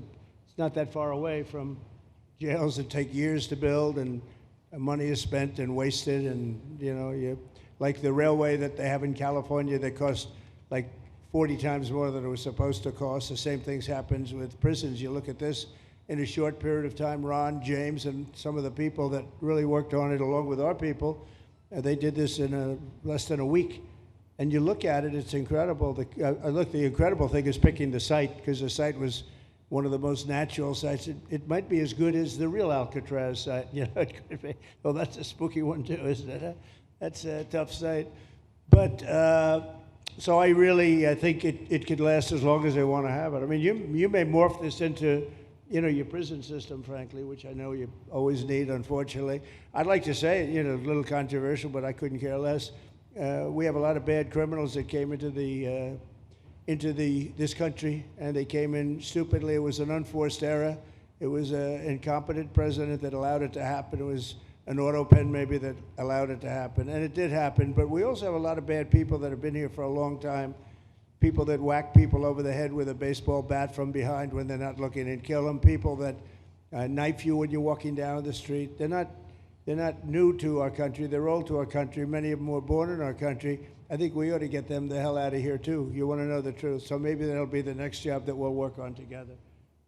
not that far away from jails that take years to build, and money is spent and wasted. And, you know, like the railway that they have in California that costs like 40 times more than it was supposed to cost. The same things happens with prisons. You look at this in a short period of time, Ron, James, and some of the people that really worked on it along with our people, they did this in less than a week. And you look at it, it's incredible. The incredible thing is picking the site, because the site was one of the most natural sites. It might be as good as the real Alcatraz site. You know, it could be. Well, that's a spooky one too, isn't it? That's a tough site. But so I think it could last as long as they want to have it. I mean, you may morph this into, you know, your prison system, frankly, which I know you always need, unfortunately. I'd like to say, you know, a little controversial, but I couldn't care less. We have a lot of bad criminals that came into this country, and they came in stupidly. It was an unforced error. It was an incompetent president that allowed it to happen. It was an auto pen maybe that allowed it to happen, and it did happen. But we also have a lot of bad people that have been here for a long time, people that whack people over the head with a baseball bat from behind when they're not looking and kill them, people that knife you when you're walking down the street. They're not new to our country. They're old to our country. Many of them were born in our country. I think we ought to get them the hell out of here, too. You want to know the truth. So maybe that'll be the next job that we'll work on together.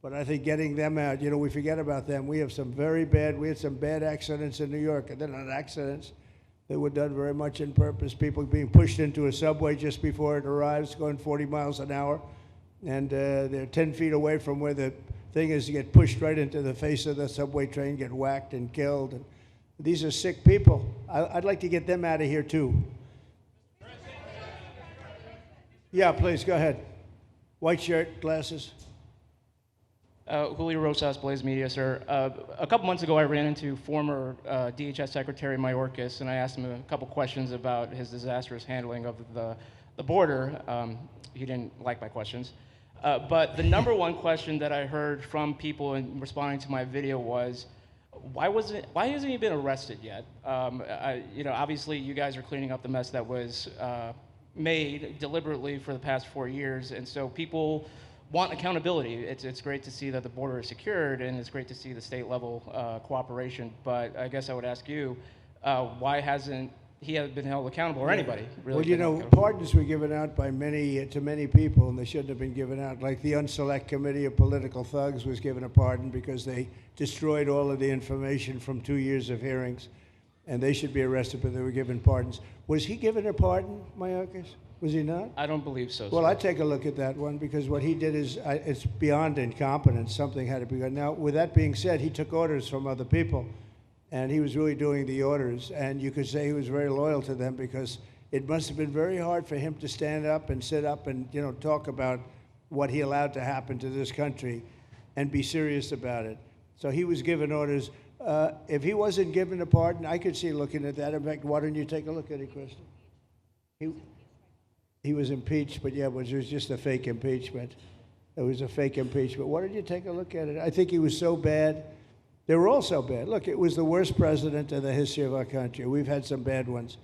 But I think getting them out, you know, we forget about them. We had some bad accidents in New York. And they're not accidents. They were done very much on purpose. People being pushed into a subway just before it arrives, going 40 miles an hour. and they're 10 feet away from where the thing is. You get pushed right into the face of the subway train, get whacked and killed. And these are sick people. I'd like to get them out of here too. Yeah, please, go ahead. White shirt, glasses. Julio Rosas, Blaze Media, sir. A couple months ago, I ran into former DHS Secretary Mayorkas, and I asked him a couple questions about his disastrous handling of the border. He didn't like my questions. But the number one question that I heard from people in responding to my video was, why hasn't he been arrested yet? Obviously, you guys are cleaning up the mess that was made deliberately for the past 4 years, and so people want accountability. It's great to see that the border is secured, and it's great to see the state level cooperation. But I guess I would ask you, why hasn't he been held accountable, or anybody really? Well, pardons were given out by to many people, and they shouldn't have been given out. Like the Unselect Committee of Political Thugs was given a pardon because they destroyed all of the information from 2 years of hearings, and they should be arrested, but they were given pardons. Was he given a pardon, Mayorkas? Was he not? I don't believe so. Well, sir. I'd take a look at that one, because what he did is it's beyond incompetence. Something had to be done. Now, with that being said, he took orders from other people, and he was really doing the orders. And you could say he was very loyal to them, because it must have been very hard for him to stand up and sit up and talk about what he allowed to happen to this country and be serious about it. So he was given orders. If he wasn't given a pardon, I could see looking at that. In fact, why don't you take a look at it, Kristi? He was impeached, but yeah, it was just a fake impeachment. It was a fake impeachment. Why don't you take a look at it? I think he was so bad. They were all so bad. Look, it was the worst president in the history of our country. We've had some bad ones,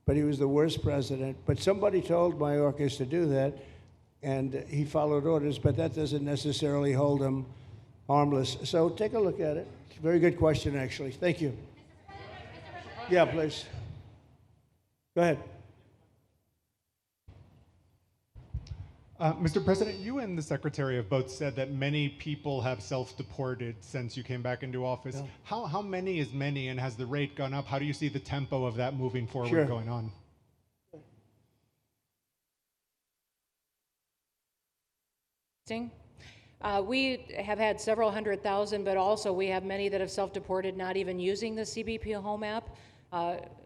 but he was the worst president. But somebody told Mayorkas to do that, and he followed orders, but that doesn't necessarily hold him harmless. So take a look at it. It's a very good question, actually. Thank you. Yeah, please. Go ahead. Mr. President, you and the Secretary have both said that many people have self-deported since you came back into office. Yeah. How many is many, and has the rate gone up? How do you see the tempo of that moving forward going on? We have had several 100,000, but also we have many that have self-deported, not even using the CBP Home app.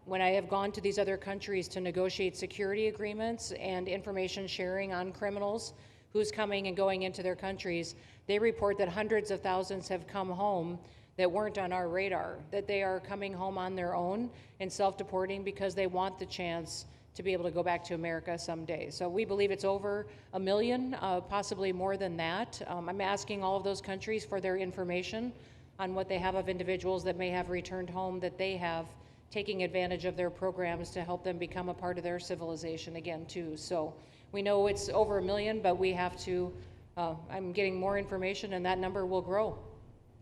When I have gone to these other countries to negotiate security agreements and information sharing on criminals, who's coming and going into their countries, they report that hundreds of thousands have come home that weren't on our radar, that they are coming home on their own and self-deporting because they want the chance to be able to go back to America someday. So we believe it's over 1 million, possibly more than that. I'm asking all of those countries for their information on what they have of individuals that may have returned home, that they have taking advantage of their programs to help them become a part of their civilization again too. So we know it's over 1 million, but we have to, I'm getting more information, and that number will grow.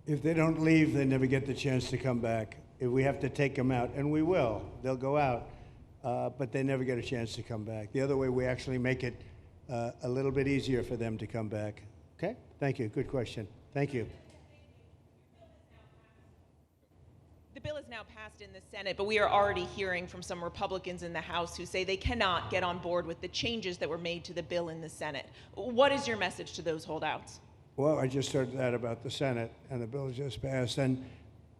If they don't leave, they never get the chance to come back. If we have to take them out, and we will, they'll go out, but they never get a chance to come back. The other way, we actually make it a little bit easier for them to come back. Okay? Thank you. Good question. Thank you. The bill is now passed in the Senate, but we are already hearing from some Republicans in the House who say they cannot get on board with the changes that were made to the bill in the Senate. What is your message to those holdouts? Well, I just heard that about the Senate, and the bill just passed, and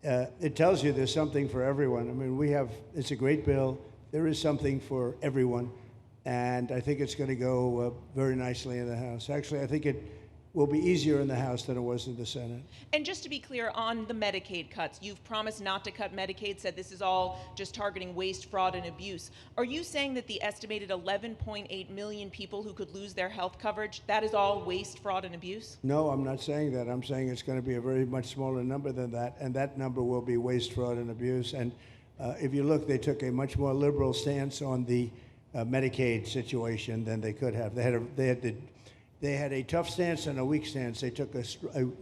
it tells you there's something for everyone. I mean, it's a great bill. There is something for everyone, and I think it's going to go very nicely in the House. Actually, I think it will be easier in the House than it was in the Senate. And just to be clear, on the Medicaid cuts, you've promised not to cut Medicaid, said this is all just targeting waste, fraud, and abuse. Are you saying that the estimated 11.8 million people who could lose their health coverage, that is all waste, fraud, and abuse? No, I'm not saying that. I'm saying it's going to be a very much smaller number than that, and that number will be waste, fraud, and abuse. And if you look, they took a much more liberal stance on the Medicaid situation than they could have. They had a tough stance and a weak stance. They took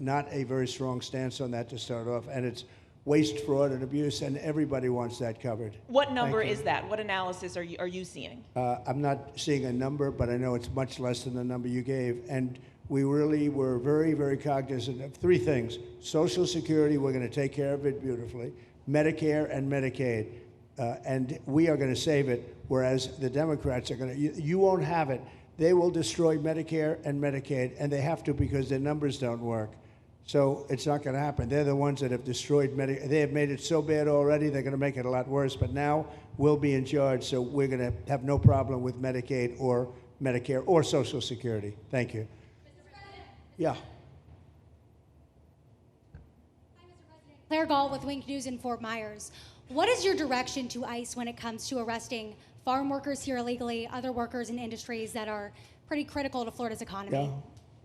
not a very strong stance on that to start off, and it's waste, fraud, and abuse, and everybody wants that covered. What number is that? What analysis are you seeing? I'm not seeing a number, but I know it's much less than the number you gave, and we really were very, very cognizant of three things. Social Security, we're going to take care of it beautifully. Medicare and Medicaid, and we are going to save it, whereas the Democrats are going to, you won't have it. they will destroy Medicare and Medicaid, and they have to because their numbers don't work. So it's not going to happen. They're the ones that have destroyed Medicare. They have made it so bad already, they're going to make it a lot worse. But now we'll be in charge, so we're going to have no problem with Medicaid or Medicare or Social Security. Thank you. Yeah. Claire Gall with Wink News in Fort Myers. What is your direction to ICE when it comes to arresting farm workers here illegally, other workers in industries that are pretty critical to Florida's economy? Yeah.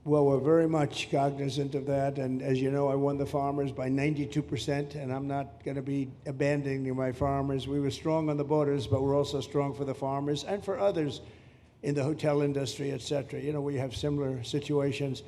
Well, we're very much cognizant of that, and as you know, I won the farmers by 92%, and I'm not going to be abandoning my farmers. We were strong on the borders, but we're also strong for the farmers and for others in the hotel industry, et cetera. You know, we have similar situations,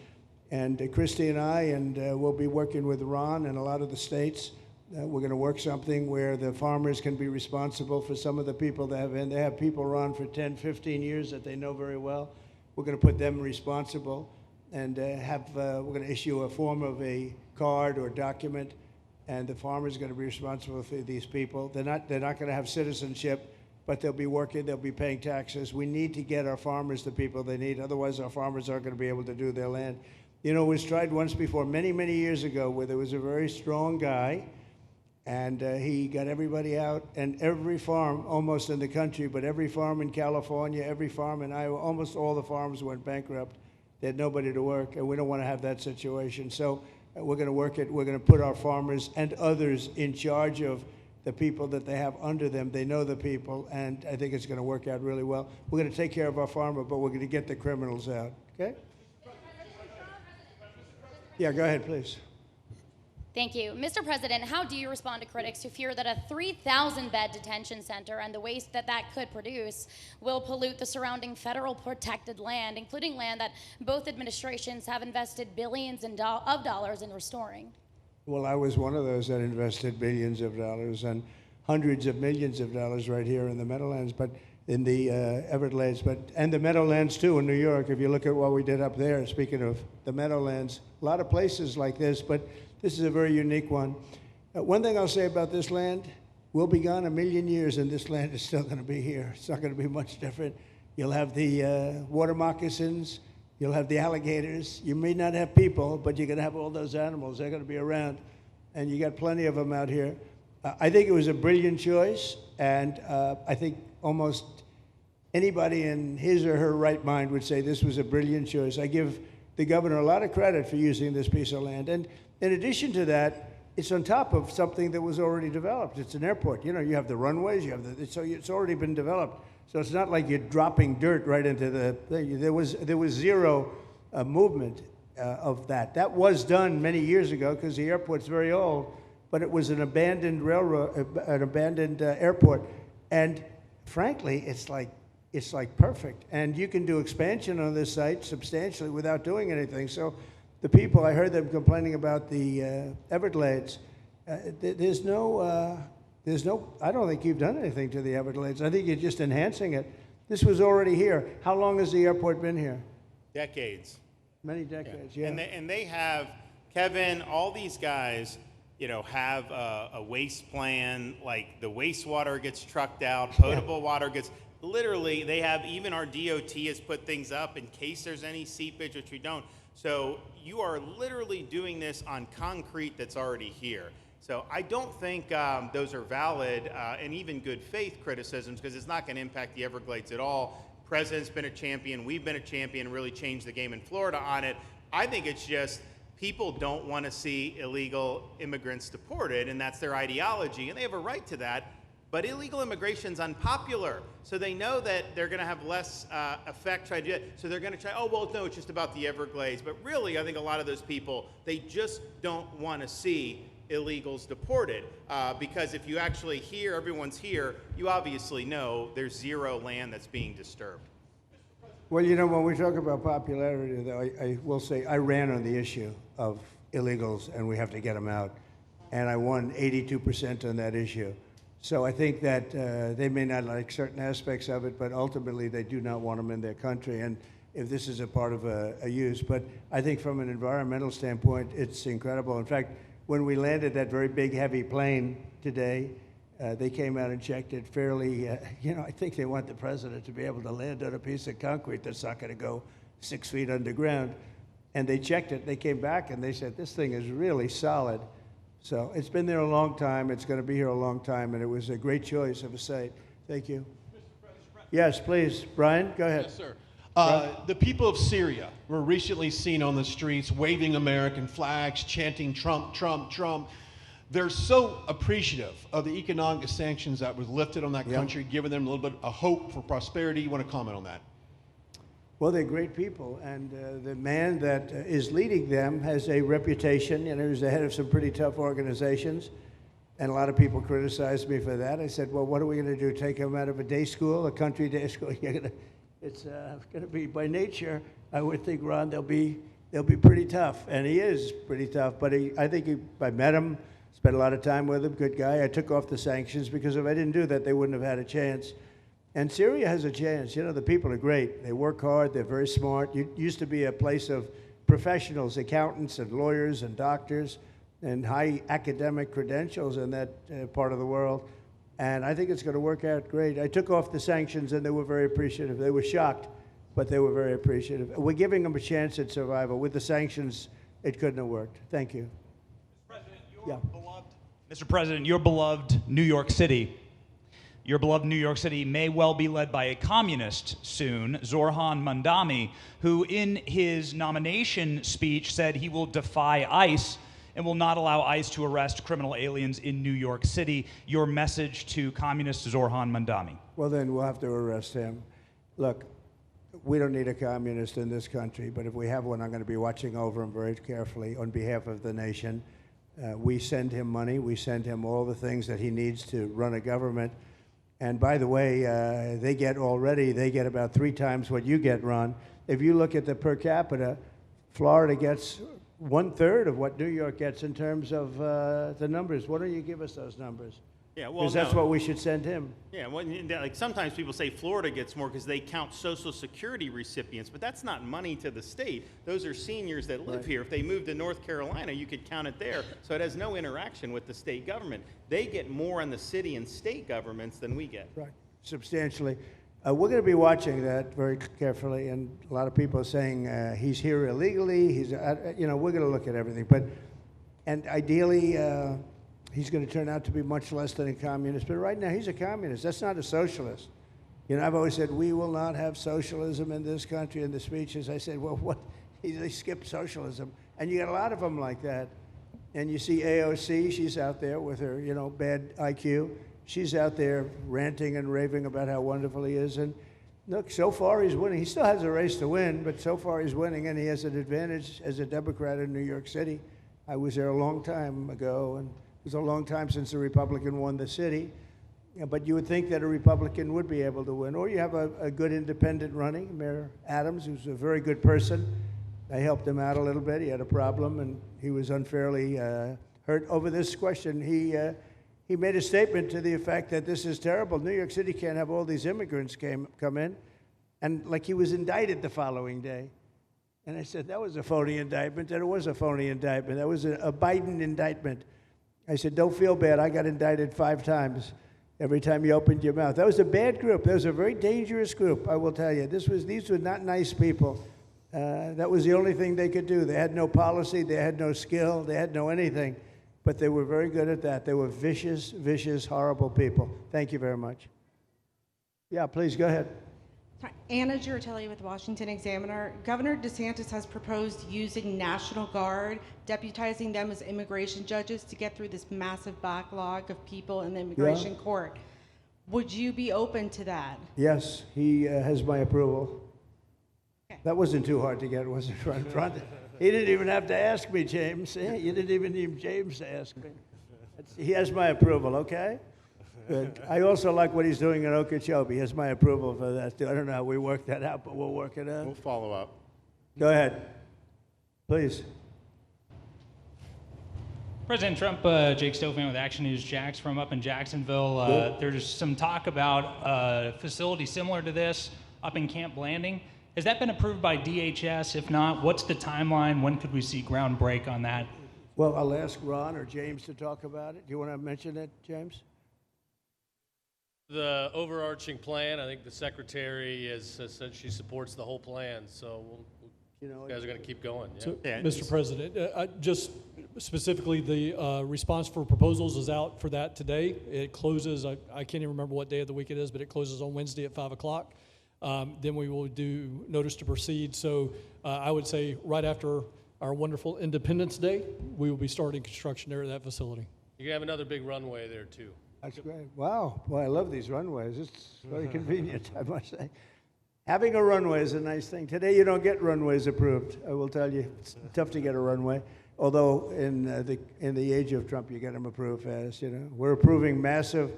and Kristi and I, and we'll be working with Ron and a lot of the states. We're going to work something where the farmers can be responsible for some of the people they have people run for 10, 15 years that they know very well. We're going to put them responsible. And we're going to issue a form of a card or document, and the farmer is going to be responsible for these people. They're not going to have citizenship, but they'll be working, they'll be paying taxes. We need to get our farmers the people they need, otherwise our farmers aren't going to be able to do their land. You know, it was tried once before, many, many years ago, where there was a very strong guy, and he got everybody out, and every farm, almost in the country, but every farm in California, every farm in Iowa, almost all the farms went bankrupt. They had nobody to work, and we don't want to have that situation. So we're going to work it. We're going to put our farmers and others in charge of the people that they have under them. They know the people, and I think it's going to work out really well. We're going to take care of our farmer, but we're going to get the criminals out. Okay? Yeah, go ahead, please. Thank you. Mr. President, how do you respond to critics who fear that a 3,000-bed detention center and the waste that that could produce will pollute the surrounding federal protected land, including land that both administrations have invested billions of dollars in restoring? Well, I was one of those that invested billions of dollars and hundreds of millions of dollars right here in the Meadowlands, but in the Everglades, and the Meadowlands too in New York. If you look at what we did up there, speaking of the Meadowlands, a lot of places like this, but this is a very unique one. One thing I'll say about this land, we'll be gone 1,000,000 years and this land is still going to be here. It's not going to be much different. You'll have the water moccasins, you'll have the alligators. You may not have people, but you're going to have all those animals. They're going to be around, and you got plenty of them out here. I think it was a brilliant choice, and I think almost anybody in his or her right mind would say this was a brilliant choice. I give the governor a lot of credit for using this piece of land. And in addition to that, it's on top of something that was already developed. It's an airport. You know, you have the runways, you have so it's already been developed. So it's not like you're dropping dirt right into the thing. There was zero movement of that. That was done many years ago because the airport's very old, but it was an abandoned railroad, an abandoned airport. And frankly, it's like perfect. And you can do expansion on this site substantially without doing anything. So the people, I heard them complaining about the Everglades. There's no, I don't think you've done anything to the Everglades. I think you're just enhancing it. This was already here. How long has the airport been here? Decades. Many decades, yeah. And they have, Kevin, all these guys, you know, have a waste plan, like the wastewater gets trucked out, potable water gets, literally, they have, even our DOT has put things up in case there's any seepage, which we don't. So you are literally doing this on concrete that's already here. So I don't think those are valid and even good faith criticisms, because it's not going to impact the Everglades at all. President's been a champion, we've been a champion, really changed the game in Florida on it. I think it's just people don't want to see illegal immigrants deported, and that's their ideology, and they have a right to that. But illegal immigration's unpopular, so they know that they're going to have less effect trying to do it. So they're going to try, oh, well, no, it's just about the Everglades. But really, I think a lot of those people, they just don't want to see illegals deported. Because if you actually hear, everyone's here, you obviously know there's zero land that's being disturbed. Well, you know, when we talk about popularity, though, I will say I ran on the issue of illegals, and we have to get them out. And I won 82% on that issue. So I think that they may not like certain aspects of it, but ultimately they do not want them in their country. And if this is a part of a use, but I think from an environmental standpoint, it's incredible. In fact, when we landed that very big, heavy plane today, They came out and checked it fairly. I think they want the president to be able to land on a piece of concrete that's not going to go 6 feet underground. And they checked it. They came back and they said, this thing is really solid. So it's been there a long time. It's going to be here a long time. And it was a great choice of a site. Thank you. Yes, please. Brian, go ahead. Yes, sir. The people of Syria were recently seen on the streets waving American flags, chanting Trump, Trump, Trump. They're so appreciative of the economic sanctions that was lifted on that country, giving them a little bit of hope for prosperity. You want to comment on that? Well, they're great people, and the man that is leading them has a reputation. He was the head of some pretty tough organizations, and a lot of people criticized me for that. I said, well, what are we going to do, take him out of a day school, a country day school? It's going to be, by nature, I would think, Ron, they'll be pretty tough, and he is pretty tough, but I met him, spent a lot of time with him, good guy. I took off the sanctions because if I didn't do that, they wouldn't have had a chance. And Syria has a chance. The people are great. They work hard. They're very smart. It used to be a place of professionals, accountants and lawyers and doctors and high academic credentials in that part of the world. And I think it's going to work out great. I took off the sanctions, and they were very appreciative. They were shocked, but they were very appreciative. We're giving them a chance at survival. With the sanctions, it couldn't have worked. Thank you. Mr. President, your beloved New York City may well be led by a communist soon, Zorhan Mandami, who in his nomination speech said he will defy ICE and will not allow ICE to arrest criminal aliens in New York City. Your message to communist Zorhan Mandami? Well, then we'll have to arrest him. Look, we don't need a communist in this country, but if we have one, I'm going to be watching over him very carefully on behalf of the nation. We send him money. We send him all the things that he needs to run a government. And by the way, they get about 3 times what you get, Ron. If you look at the per capita, Florida gets 1/3 of what New York gets in terms of the numbers. Why don't you give us those numbers? Yeah, well, because that's what we should send him. Yeah, well, like sometimes people say Florida gets more because they count Social Security recipients, but that's not money to the state. Those are seniors that live here. If they moved to North Carolina, you could count it there. So it has no interaction with the state government. They get more on the city and state governments than we get. Right, substantially. We're going to be watching that very carefully, and a lot of people are saying he's here illegally. We're going to look at everything, and ideally. He's going to turn out to be much less than a communist. But right now, he's a communist. That's not a socialist. I've always said, we will not have socialism in this country. In the speeches, I said, well, what? They skipped socialism. And you got a lot of them like that. And you see AOC, she's out there with her, bad IQ. She's out there ranting and raving about how wonderful he is. And look, so far he's winning. He still has a race to win, but so far he's winning, and he has an advantage as a Democrat in New York City. I was there a long time ago, and it was a long time since a Republican won the city, but you would think that a Republican would be able to win. Or you have a good independent running, Mayor Adams, who's a very good person. I helped him out a little bit. He had a problem, and he was unfairly hurt over this question. He made a statement to the effect that this is terrible. New York City can't have all these immigrants come in, and like he was indicted the following day. And I said, that was a phony indictment, and it was a phony indictment. That was a Biden indictment. I said, don't feel bad. I got indicted 5 times every time you opened your mouth. That was a bad group. That was a very dangerous group, I will tell you. These were not nice people. That was the only thing they could do. They had no policy. They had no skill. They had no anything. But they were very good at that. They were vicious, vicious, horrible people. Thank you very much. Yeah, please go ahead. Anna Giratelli with Washington Examiner. Governor DeSantis has proposed using National Guard, deputizing them as immigration judges to get through this massive backlog of people in the immigration court. Would you be open to that? Yes, he has my approval. Okay. That wasn't too hard to get, was it, Ron? He didn't even have to ask me, James. You didn't even need James to ask me. He has my approval, okay? Good. I also like what he's doing in Okeechobee. He has my approval for that, too. I don't know how we work that out, but we'll work it out. We'll follow up. Go ahead. Please. President Trump, Jake Stofan with Action News Jax from up in Jacksonville. There's some talk about a facility similar to this up in Camp Blanding. Has that been approved by DHS? If not, what's the timeline? When could we see ground break on that? Well, I'll ask Ron or James to talk about it. Do you want to mention it, James? The overarching plan, I think the secretary has said she supports the whole plan, so you guys are going to keep going. Yeah. So, Mr. President, just specifically, the response for proposals is out for that today. It closes, I can't even remember what day of the week it is, but it closes on Wednesday at 5 o'clock. Then we will do notice to proceed. So I would say right after our wonderful Independence Day, we will be starting construction there at that facility. You're going to have another big runway there, too. That's great. Wow. Boy, I love these runways. It's very convenient, I must say. Having a runway is a nice thing. Today, you don't get runways approved. I will tell you, it's tough to get a runway. Although in the age of Trump, you get them approved fast. You know, we're approving massive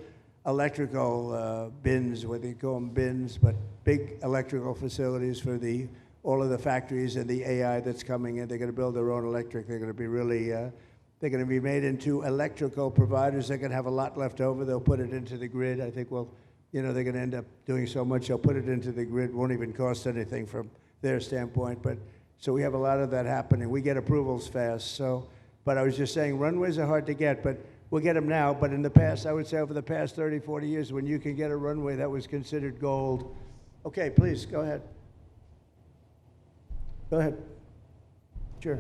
electrical bins, what they call them bins, but big electrical facilities for all of the factories and the AI that's coming in. They're going to build their own electric. They're going to be really. They're going to be made into electrical providers. They're going to have a lot left over. They'll put it into the grid. I think they're going to end up doing so much. They'll put it into the grid. Won't even cost anything from their standpoint. But so we have a lot of that happening. We get approvals fast. So, but I was just saying, runways are hard to get, but we'll get them now. But in the past, I would say over the past 30, 40 years, when you can get a runway, that was considered gold. Okay, please go ahead. Go ahead. Sure.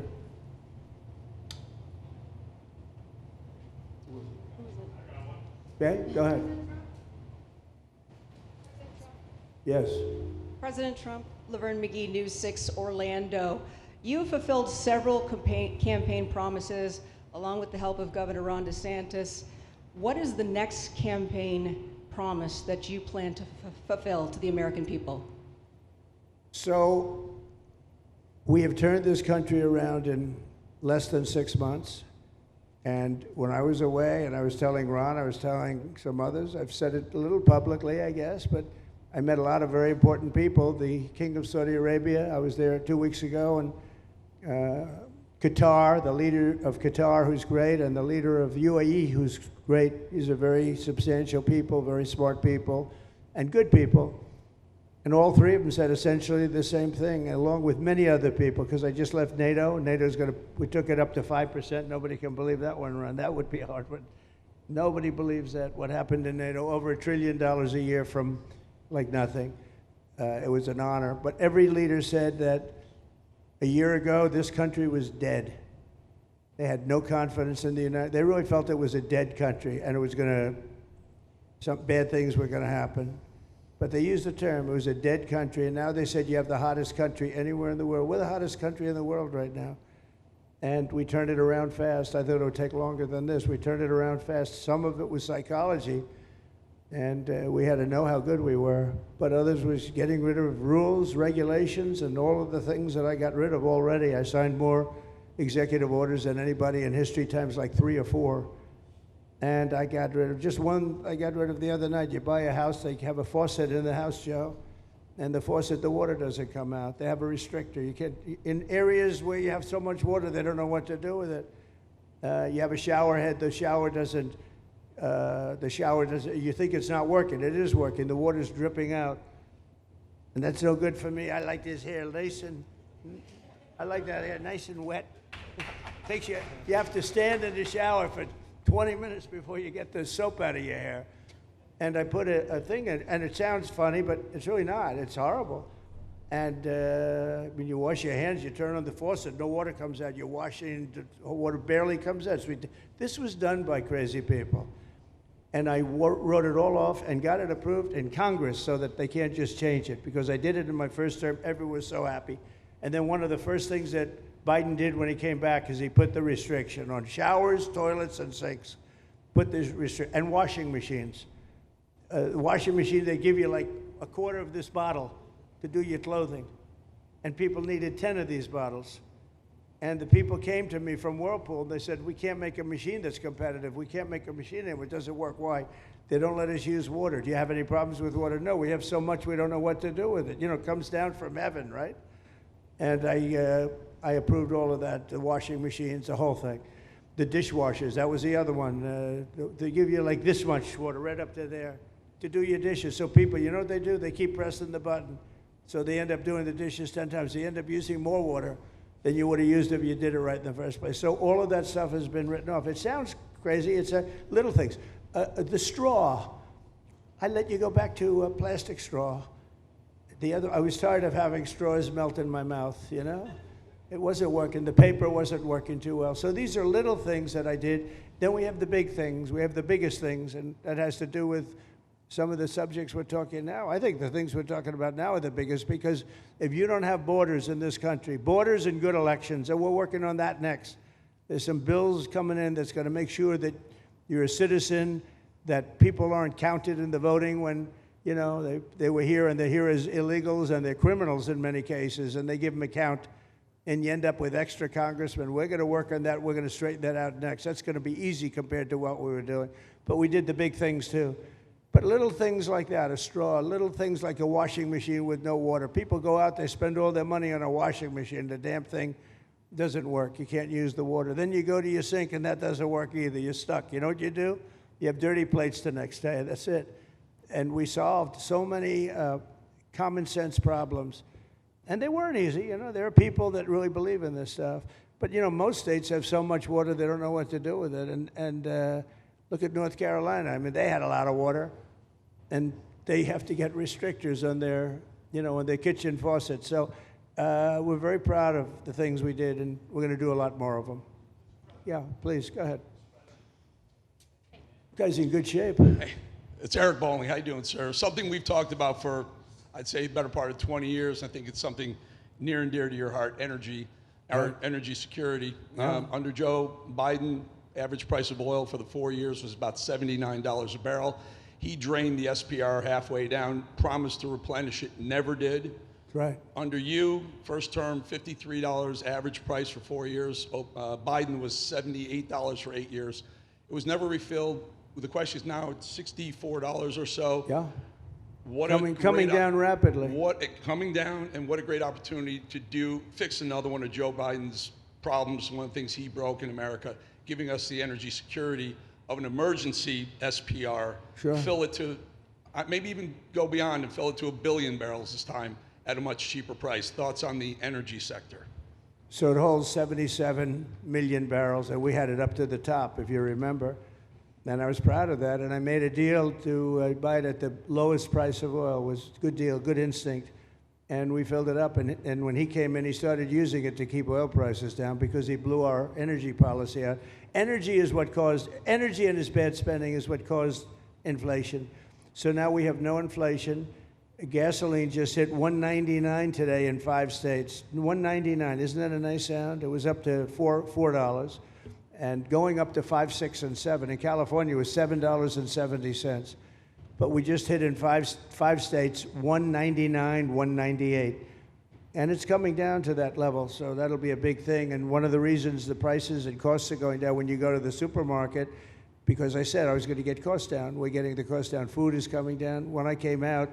Okay, go ahead. Yes. President Trump, Laverne McGee, News 6 Orlando. You have fulfilled several campaign promises along with the help of Governor Ron DeSantis. What is the next campaign promise that you plan to fulfill to the American people? So we have turned this country around in less than 6 months. And when I was away, and I was telling Ron, I was telling some others, I've said it a little publicly, I guess, but I met a lot of very important people. The King of Saudi Arabia, I was there 2 weeks ago, and Qatar, the leader of Qatar, who's great, and the leader of UAE, who's great. These are very substantial people, very smart people, and good people. And all three of them said essentially the same thing, along with many other people, because I just left NATO. NATO's we took it up to 5%. Nobody can believe that one run. That would be hard, but nobody believes that. What happened in NATO, over $1 trillion a year from like nothing. It was an honor. But every leader said that a year ago, this country was dead. They had no confidence in the United States. They really felt it was a dead country, and it was some bad things were going to happen. But they used the term, it was a dead country, and now they said you have the hottest country anywhere in the world. We're the hottest country in the world right now. And we turned it around fast. I thought it would take longer than this. We turned it around fast. Some of it was psychology, and we had to know how good we were. But others was getting rid of rules, regulations, and all of the things that I got rid of already. I signed more executive orders than anybody in history, times like 3 or 4. And I got rid of just one. I got rid of the other night. You buy a house, they have a faucet in the house, Joe, and the faucet, the water doesn't come out. They have a restrictor. You can't, in areas where you have so much water, they don't know what to do with it. You have a shower head, the shower doesn't, you think it's not working. It is working. The water's dripping out. And that's no good for me. I like this hair I like that hair nice and wet. Takes you have to stand in the shower for 20 minutes before you get the soap out of your hair. And I put a thing in, and it sounds funny, but it's really not. It's horrible. And when you wash your hands, you turn on the faucet, no water comes out. You're washing, the water barely comes out. So this was done by crazy people. And I wrote it all off and got it approved in Congress so that they can't just change it, because I did it in my first term. Everyone was so happy. And then one of the first things that Biden did when he came back is he put the restriction on showers, toilets, and sinks. Put this restriction, and washing machines. The washing machine, they give you like a quarter of this bottle to do your clothing. And people needed 10 of these bottles. And the people came to me from Whirlpool, and they said, we can't make a machine that's competitive. We can't make a machine anymore. It doesn't work. Why? They don't let us use water. Do you have any problems with water? No, we have so much we don't know what to do with it. You know, it comes down from heaven, right? And I approved all of that, the washing machines, the whole thing. The dishwashers, that was the other one. They give you like this much water right up to there to do your dishes. So people, you know what they do? They keep pressing the button. So they end up doing the dishes 10 times. They end up using more water than you would have used if you did it right in the first place. So all of that stuff has been written off. It sounds crazy. It's little things. The straw. I let you go back to a plastic straw. I was tired of having straws melt in my mouth, you know? It wasn't working. The paper wasn't working too well. So these are little things that I did. Then we have the big things. We have the biggest things, and that has to do with some of the subjects we're talking now. I think the things we're talking about now are the biggest, because if you don't have borders in this country, borders and good elections, and we're working on that next. There's some bills coming in that's going to make sure that you're a citizen, that people aren't counted in the voting when, you know, they were here and they're here as illegals and they're criminals in many cases, and they give them a count, and you end up with extra congressmen. We're going to work on that. We're going to straighten that out next. That's going to be easy compared to what we were doing. But we did the big things too. But little things like that, a straw, little things like a washing machine with no water. People go out, they spend all their money on a washing machine. The damn thing doesn't work. You can't use the water. Then you go to your sink and that doesn't work either. You're stuck. You know what you do? You have dirty plates the next day. That's it. And we solved so many common sense problems. And they weren't easy. You know, there are people that really believe in this stuff. But, you know, most states have so much water they don't know what to do with it. And look at North Carolina. I mean, they had a lot of water. And they have to get restrictors on their, you know, on their kitchen faucet. So we're very proud of the things we did, and we're going to do a lot more of them. Yeah, please, go ahead. You guys in good shape. Hey, it's Eric Bowling. How you doing, sir? Something we've talked about for, I'd say, the better part of 20 years. I think it's something near and dear to your heart, energy, our energy security. Yeah. Under Joe Biden, average price of oil for the 4 years was about $79 a barrel. He drained the SPR halfway down, promised to replenish it, never did. Right. Under you, first term, $53 average price for 4 years. Biden was $78 for 8 years. It was never refilled. The question is now it's $64 or so. Yeah. What coming down rapidly. Coming down, and what a great opportunity to fix another one of Joe Biden's problems, one of the things he broke in America, giving us the energy security of an emergency SPR, Sure. fill it to, maybe even go beyond and fill it to 1 billion barrels this time at a much cheaper price. Thoughts on the energy sector? So it holds 77 million barrels, and we had it up to the top, if you remember. And I was proud of that, and I made a deal to buy it at the lowest price of oil. It was a good deal, good instinct. And we filled it up, and when he came in, he started using it to keep oil prices down because he blew our energy policy out. Energy and his bad spending is what caused inflation. So now we have no inflation. Gasoline just hit $1.99 today in 5 states. $1.99, isn't that a nice sound? It was up to $4, and going up to $5, $6, and $7. In California, it was $7.70. But we just hit in five states, $1.99, $1.98. And it's coming down to that level, so that'll be a big thing. And one of the reasons the prices and costs are going down when you go to the supermarket, because I said I was going to get costs down. We're getting the costs down. Food is coming down. When I came out,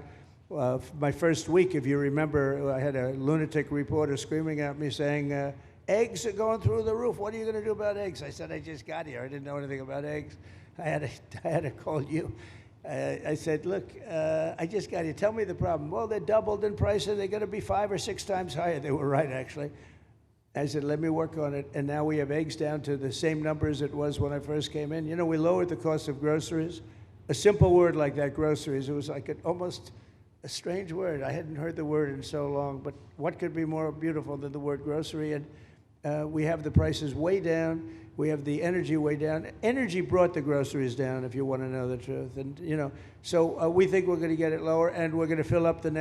my first week, if you remember, I had a lunatic reporter screaming at me saying, eggs are going through the roof. What are you going to do about eggs? I said, I just got here. I didn't know anything about eggs. I had to call you. I said, look, I just got here. Tell me the problem. Well, they're doubled in price, and they're going to be 5 or 6 times higher. They were right, actually. I said, let me work on it. And now we have eggs down to the same numbers it was when I first came in. You know, we lowered the cost of groceries. A simple word like that, groceries, it was like almost a strange word. I hadn't heard the word in so long, but what could be more beautiful than the word grocery? And we have the prices way down. We have the energy way down. Energy brought the groceries down, if you want to know the truth. And, you know, so we think we're going to get it lower, and we're going to fill up the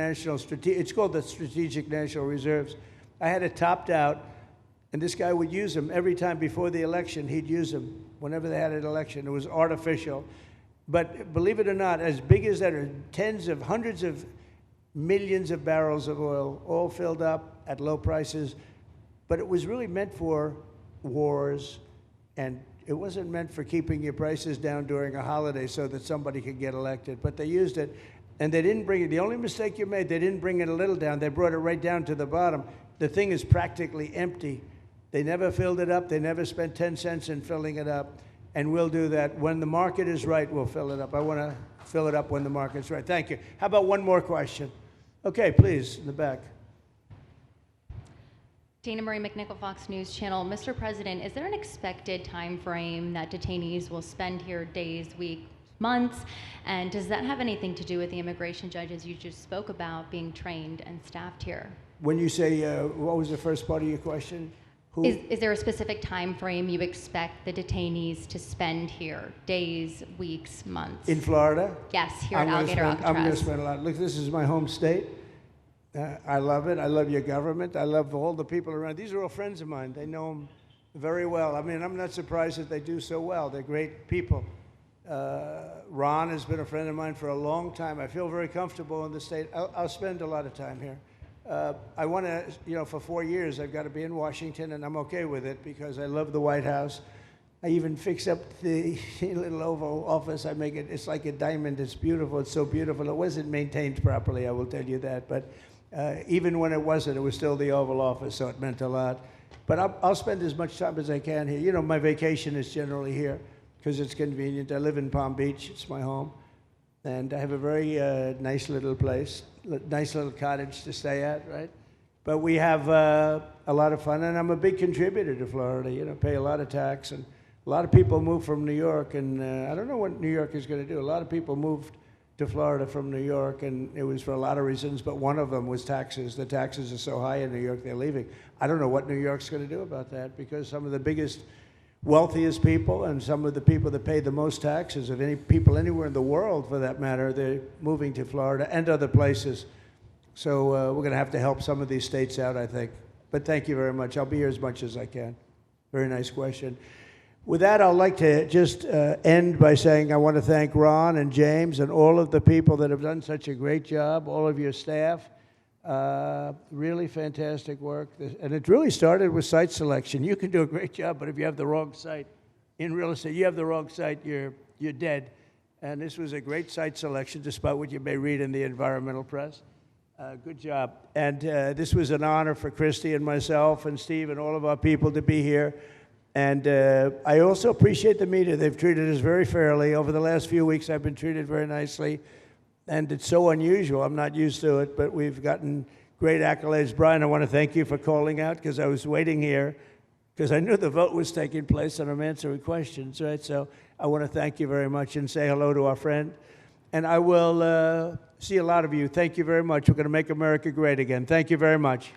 it's called the Strategic National Reserves. I had it topped out, and this guy would use them every time before the election. He'd use them whenever they had an election. It was artificial. But believe it or not, as big as that are hundreds of millions of barrels of oil, all filled up at low prices. But it was really meant for wars, and it wasn't meant for keeping your prices down during a holiday so that somebody could get elected. But they used it, and they didn't bring it. The only mistake you made, they didn't bring it a little down. They brought it right down to the bottom. The thing is practically empty. They never filled it up. They never spent 10 cents in filling it up. And we'll do that. When the market is right, we'll fill it up. I want to fill it up when the market's right. Thank you. How about one more question? Okay, please, in the back. Dana Marie McNichol, Fox News Channel. Mr. President, is there an expected time frame that detainees will spend here, days, weeks, months? And does that have anything to do with the immigration judges you just spoke about being trained and staffed here? When you say, what was the first part of your question? Who? Is there a specific time frame you expect the detainees to spend here? Days, weeks, months? In Florida? Yes, here at Alligator Alcatraz. I'm going to spend a lot. Look, this is my home state. I love it. I love your government. I love all the people around. These are all friends of mine. They know them very well. I mean, I'm not surprised that they do so well. They're great people. Ron has been a friend of mine for a long time. I feel very comfortable in the state. I'll spend a lot of time here. I want to, for 4 years, I've got to be in Washington, and I'm okay with it because I love the White House. I even fix up the little Oval Office. I make it, it's like a diamond. It's beautiful. It's so beautiful. It wasn't maintained properly, I will tell you that. But even when it wasn't, it was still the Oval Office, so it meant a lot. But I'll spend as much time as I can here. My vacation is generally here because it's convenient. I live in Palm Beach. It's my home. And I have a very nice little place, nice little cottage to stay at, right? But we have a lot of fun, and I'm a big contributor to Florida, pay a lot of tax. And a lot of people move from New York, and I don't know what New York is going to do. A lot of people moved to Florida from New York, and it was for a lot of reasons, but one of them was taxes. The taxes are so high in New York, they're leaving. I don't know what New York's going to do about that, because some of the biggest wealthiest people and some of the people that pay the most taxes of any people anywhere in the world, for that matter, they're moving to Florida and other places. So we're going to have to help some of these states out, I think. But thank you very much. I'll be here as much as I can. Very nice question. With that, I'd like to just end by saying I want to thank Ron and James and all of the people that have done such a great job, all of your staff. Really fantastic work. And it really started with site selection. You can do a great job, but if you have the wrong site in real estate, you have the wrong site, you're dead. And this was a great site selection, despite what you may read in the environmental press. Good job. And this was an honor for Kristi and myself and Steve and all of our people to be here. And I also appreciate the media. They've treated us very fairly. Over the last few weeks, I've been treated very nicely. And it's so unusual. I'm not used to it, but we've gotten great accolades. Brian, I want to thank you for calling out, because I was waiting here because I knew the vote was taking place and I'm answering questions, right? So I want to thank you very much and say hello to our friend. And I will see a lot of you. Thank you very much. We're going to make America great again. Thank you very much.